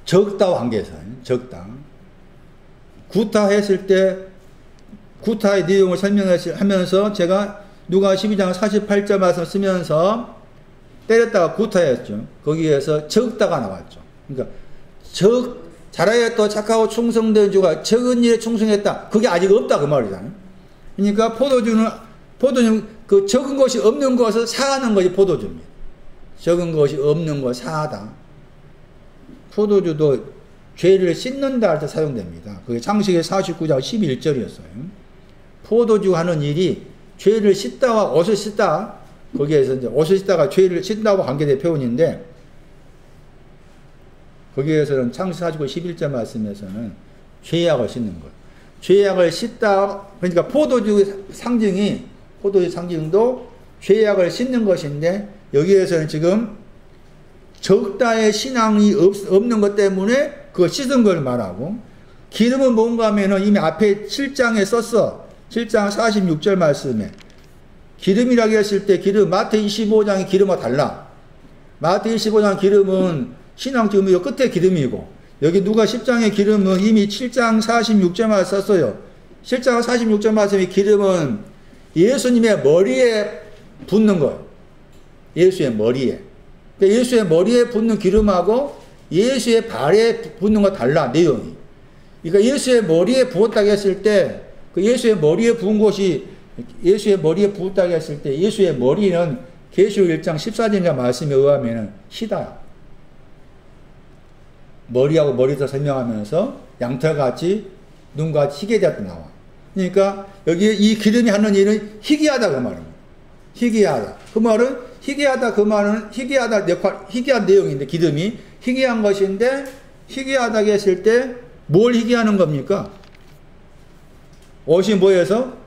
적다와 관계에서요. 적다. 구타했을 때 구타의 내용을 설명하면서 제가 누가 12장 48절 말씀 쓰면서 때렸다가 구타였죠. 거기에서 적다가 나왔죠. 그러니까 잘하였다 착하고 충성된 주가 적은 일에 충성했다. 그게 아직 없다 그 말이잖아요. 그러니까 포도주는 그 적은 것이 없는 것을 사하는 것이 포도주입니다. 적은 것이 없는 것 사하다. 포도주도 죄를 씻는다 할 때 사용됩니다. 그게 창세기 49장 11절이었어요. 포도주 하는 일이 죄를 씻다와 옷을 씻다. 거기에서 이제 옷을 씻다가 죄를 씻다와 관계된 표현인데, 거기에서는 창세기 49장 11절 말씀에서는 죄악을 씻는 것. 죄악을 씻다, 그러니까 포도주 상징도 죄악을 씻는 것인데, 여기에서는 지금 적다의 신앙이 없는 것 때문에 그거 씻은 걸 말하고, 기름은 뭔가 하면은 이미 앞에 7장에 썼어. 7장 46절 말씀에. 기름이라고 했을 때 마태 25장의 기름과 달라. 마태 25장 기름은 신앙 지금 이 끝에 기름이고, 여기 누가 10장의 기름은 이미 7장 46절 말씀 썼어요. 7장 46절 말씀의 기름은 예수님의 머리에 붓는 거예요. 예수의 머리에. 그러니까 예수의 머리에 붓는 기름하고 예수의 발에 붓는 거 달라, 내용이. 그러니까 예수의 머리에 부었다고 했을 때, 그 예수의 머리에 부은 것이, 예수의 머리에 부었다고 했을 때, 예수의 머리는 계시록 1장 14절인가 말씀에 의하면 시다야. 머리하고 머리도 설명하면서 양털같이 눈같이 희게되었다 나와. 그러니까 여기 이 기름이 하는 일은 희귀하다 그 말입니다. 희귀하다. 그 말은 희귀한 내용인데, 기름이 희귀한 것인데, 희귀하다고 했을 때 뭘 희귀하는 겁니까? 옷이 뭐여서?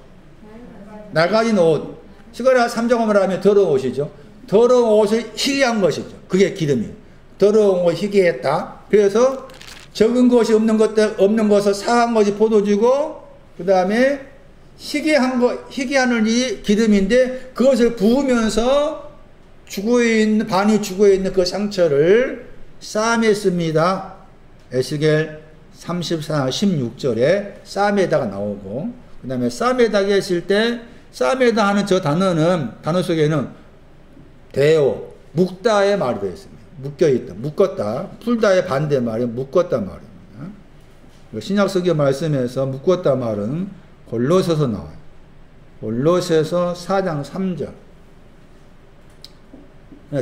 낡아진 옷. 시가라 3장음을 하면 더러운 옷이죠. 더러운 옷을 희귀한 것이죠. 그게 기름이에요. 더러운 옷 희귀했다. 그래서 적은 것이 없는 것을 사한 것이 포도주고, 그 다음에 희귀하는 이 기름인데, 그것을 부으면서 반이 죽어있는 그 상처를 싸맸습니다. 에스겔 34장 16절에 싸매다가 나오고, 그 다음에 싸매다가 했을 때, 싸매다 하는 저 단어 속에는 데오, 묶다의 말이 되어 있습니다. 묶여있다, 묶었다. 풀다의 반대 말이 묶었다 말입니다. 신약성경 말씀에서 묶었다 말은 골로새서 나와요. 골로새서 4장 3절.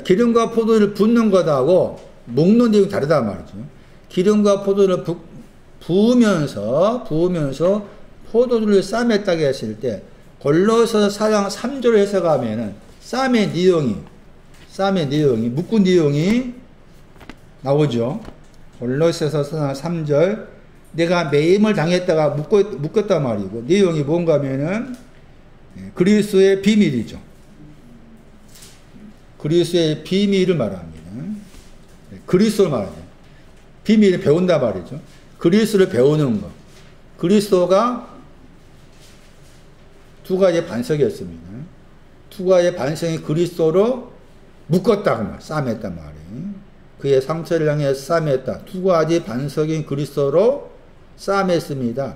기름과 포도를 붓는 것하고 묶는 내용이 다르다 말이죠. 기름과 포도를 부으면서 포도주를 싸맸다고 했을 때, 골로새서 4장 3절을 해석하면은 쌈의 내용이 묶은 내용이 나오죠. 골로새서 4장 3절, 내가 매임을 당했다가 묶었단 말이고, 내용이 뭔가 하면은 그리스도의 비밀이죠. 그리스도의 비밀을 말합니다. 그리스도를 말하죠. 비밀을 배운단 말이죠. 그리스도를 배우는 거. 그리스도가 두 가지의 반석이었습니다. 두 가지의 반석이 그리스도로 묶었다고 말, 싸맸단 말이에요. 그의 상처를 향해 싸맸다. 두 가지 반석인 그리스도로 싸맸습니다.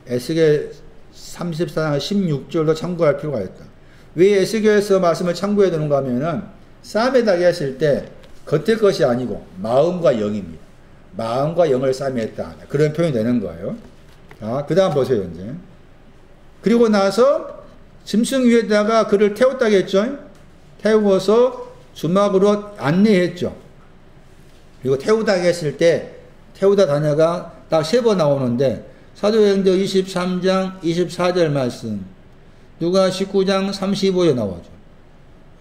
에스겔 34장 16절도 참고할 필요가 있다. 왜 에스겔에서 말씀을 참고해야 되는가 하면은 싸매다게 했을 때 겉의 것이 아니고 마음과 영입니다. 마음과 영을 싸매했다. 그런 표현이 되는 거예요. 자, 그 다음 보세요, 이제. 그리고 나서 짐승 위에다가 그를 태웠다고 했죠. 태워서 주막으로 안내했죠. 그리고 태우다고 했을 때 태우다 단어가 딱 3번 나오는데 사도행전 23장 24절 말씀, 누가 19장 35절 나오죠.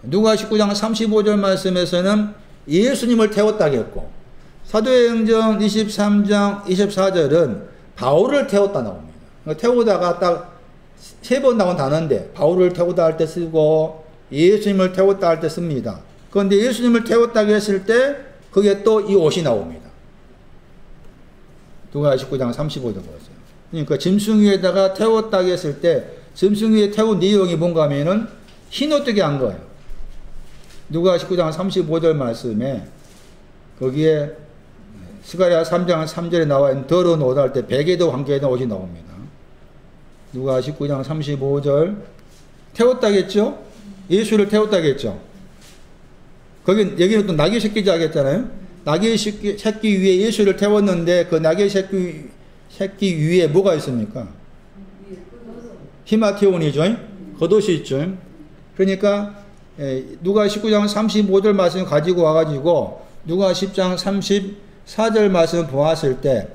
누가 19장 35절 말씀에서는 예수님을 태웠다고 했고, 사도행전 23장 24절은 바울을 태웠다 나옵니다. 태우다가 딱 3번 나온 단어인데 바울을 태우다 할 때 쓰고 예수님을 태웠다 할 때 씁니다. 그런데 예수님을 태웠다고 했을 때 그게 또 이 옷이 나옵니다. 누가 19장 35절 보세요. 그러니까 짐승 위에다가 태웠다고 했을 때 짐승 위에 태운 내용이 뭔가 하면은 흰옷되게 한 거예요. 누가 19장 35절 말씀에 거기에 스가랴 3장 3절에 나와 있는 더러운 옷 할 때 베개도 관계된 옷이 나옵니다. 누가 19장 35절 태웠다겠죠? 예수를 태웠다겠죠? 거기 여기는 또 나귀 새끼자 하겠잖아요. 나귀 새끼 위에 예수를 태웠는데 그 나귀 새끼 위에 뭐가 있습니까? 히마티온이죠. 겉옷이 있죠. 그러니까 누가 19장 35절 말씀 가지고 와가지고 누가 10장 34절 말씀 보았을 때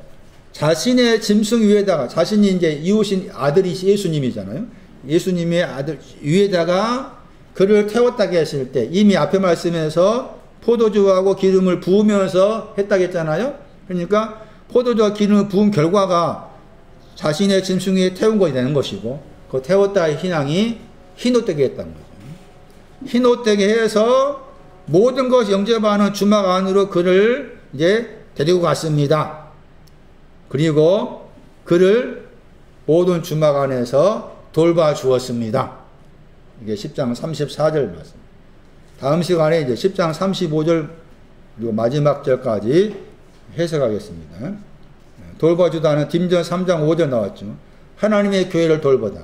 자신의 짐승 위에다가 자신이 이제 이웃인 아들이 예수님이잖아요. 예수님의 아들 위에다가 그를 태웠다고 했을 때 이미 앞에 말씀에서 포도주하고 기름을 부으면서 했다고 했잖아요. 그러니까 포도주와 기름을 부은 결과가 자신의 짐승 위에 태운 것이 되는 것이고 그 태웠다의 신앙이 흰옷되게 했다는 거죠. 흰옷되게 해서 모든 것이 영접하는 주막 안으로 그를 이제 데리고 갔습니다. 그리고 그를 모든 주막 안에서 돌봐 주었습니다. 이게 10장 34절 말씀. 다음 시간에 이제 10장 35절 그리고 마지막 절까지 해석하겠습니다. 돌봐주다는 딤전 3장 5절 나왔죠. 하나님의 교회를 돌보다.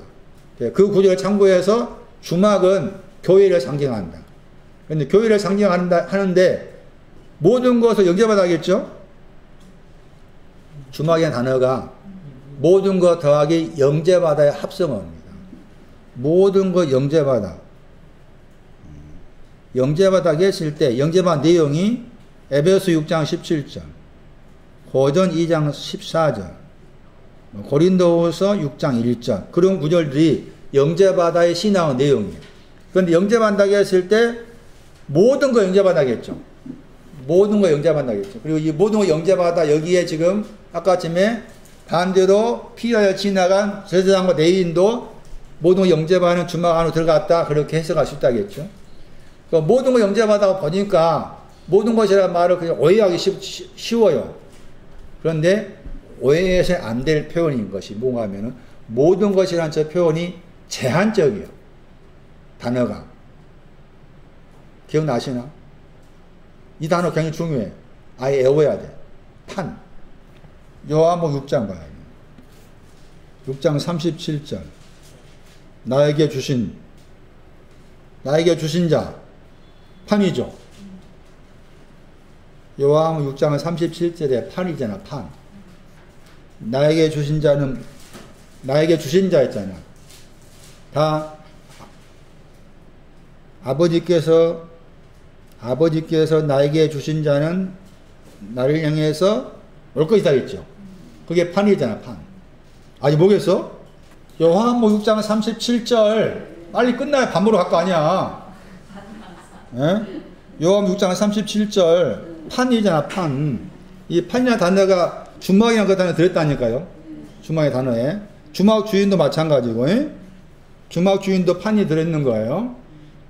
그 구절을 참고해서 주막은 교회를 상징한다. 그런데 교회를 상징한다 하는데 모든 것을 영접하다겠죠? 주막의 단어가 모든 것 더하기 영접하다의 합성어입니다. 모든 것 영접하다. 영접하다고 했을 때 영접한 내용이 에베소 6장 17절, 고전 2장 14절, 고린도후서 6장 1절 그런 구절들이 영접하다의 신앙의 내용이에요. 그런데 영접한다고 했을 때 모든 거 영접한다겠죠. 모든 거 영접한다겠죠. 그리고 이 모든 거 영접하다 여기에 지금 아까쯤에 반대로 피하여 지나간 제사장과 레위인도 모든 거 영접하는 주막 안으로 들어갔다 그렇게 해석할 수 있다겠죠. 그러니까 모든 거 영접하다 보니까 모든 것이라는 말을 그냥 오해하기 쉬워요. 그런데 오해해서는 안 될 표현인 것이 뭔가 하면은 모든 것이라는 저 표현이 제한적이에요. 단어가. 기억나시나? 이 단어 굉장히 중요해. 아예 외워야 돼. 판. 요한복음 6장 봐요. 6장 37절. 나에게 주신 자. 판이죠. 요한복음 6장 37절에 판이잖아. 판. 나에게 주신 자 했잖아. 다 아버지께서 나에게 주신 자는 나를 향해서 올 것이다 했죠. 그게 판이잖아. 판. 아니 뭐겠어? 요한복음 6장 37절 빨리 끝나야 밤으로 갈 거 아니야. 예? 요한복음 6장 37절 판이잖아. 판. 이 판이라는 단어가 주막이라는 그 단어 들었다니까요. 주막의 단어에. 주막 주인도 마찬가지고, 주막 주인도 판이 들어있는 거예요.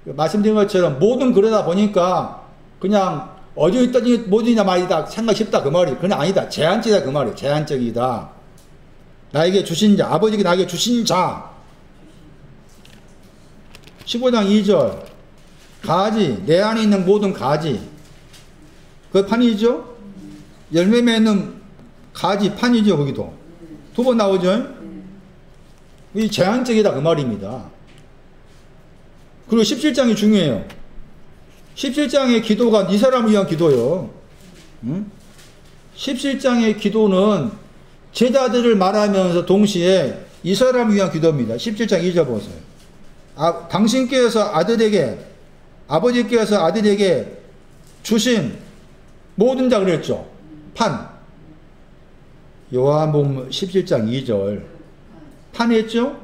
말씀드린 것처럼 모든 그러다 보니까 그냥 어디 있더니 모든이나 말이다 생각 쉽다 그 말이. 그건 아니다. 제한적이다 그 말이에요. 제한적이다. 나에게 주신 자, 아버지가 나에게 주신 자. 15장 2절 가지, 내 안에 있는 모든 가지, 그 판이죠? 열매 맺는 가지 판이죠. 거기도 두 번 나오죠. 이 제한적이다 그 말입니다. 그리고 17장이 중요해요. 17장의 기도가 이 사람을 위한 기도예요. 17장의 기도는 제자들을 말하면서 동시에 이 사람을 위한 기도입니다. 17장 2절 보세요. 당신께서 아버지께서 아들에게 주신 모든 자 그랬죠. 판. 요한복음 17장 2절. 판했죠?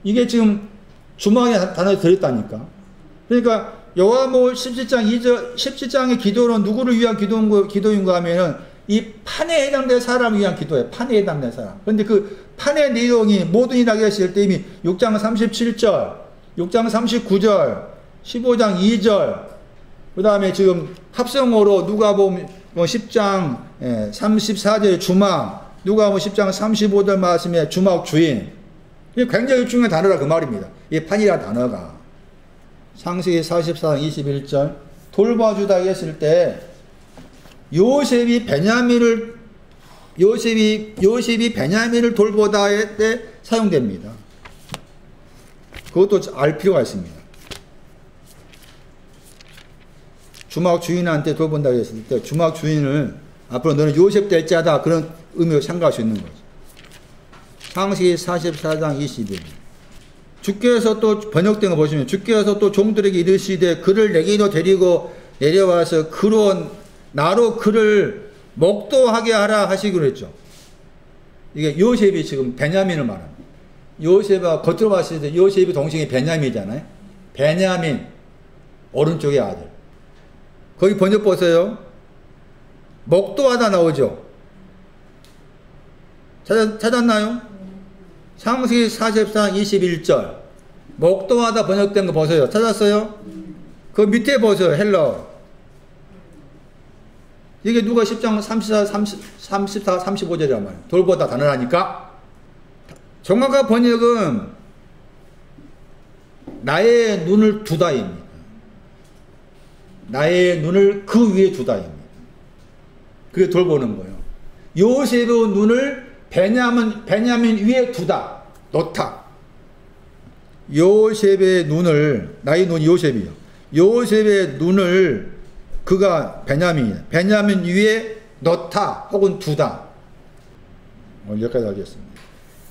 이게 지금 주막에 단어에 들었다니까. 그러니까 요한복음 17장 2절, 17장의 기도는 누구를 위한 기도인가 하면은 이 판에 해당된 사람을 위한 기도예요. 판에 해당된 사람. 그런데 그 판의 내용이 모든이 나게 했을 때 이미 6장 37절, 6장 39절, 15장 2절, 그 다음에 지금 합성어로 누가복음 10장 34절 주막, 누가복음 10장 35절 말씀에 주막 주인. 이게 굉장히 중요한 단어라 그 말입니다. 이 판이라는 단어가. 창세기 44장 21절 돌봐주다 했을 때 요셉이 베냐민을 돌보다 할 때 사용됩니다. 그것도 알 필요가 있습니다. 주막 주인한테 돌본다고 했을 때 주막 주인을 앞으로 너는 요셉 될 자다 그런 의미로 생각할 수 있는 거죠. 창세기 44장 21. 주께서 또 번역된 거 보시면 주께서 또 종들에게 이르시되 그를 내게로 데리고 내려와서 나로 그를 목도하게 하라 하시기로 했죠. 이게 요셉이 지금 베냐민을 말합니다. 요셉아 겉으로 봤을 때 요셉이 동생이 베냐민이잖아요. 베냐민 오른쪽의 아들. 거기 번역 보세요. 목도하다 나오죠. 찾았나요? 창세기 44장 21절 목도하다 번역된 거 보세요. 찾았어요? 그 밑에 보세요. 헬러. 이게 누가 10장 34, 35절이란 말이에요. 돌보다 단어라니까. 정확한 번역은 나의 눈을 두다입니다. 나의 눈을 그 위에 두다입니다. 그게 돌보는 거예요. 요셉의 눈을 베냐민 위에 두다. 놓다. 요셉의 눈을, 나의 눈이 요셉이요. 요셉의 눈을 그가 베냐민 위에 넣다 혹은 두다. 여기까지 하겠습니다.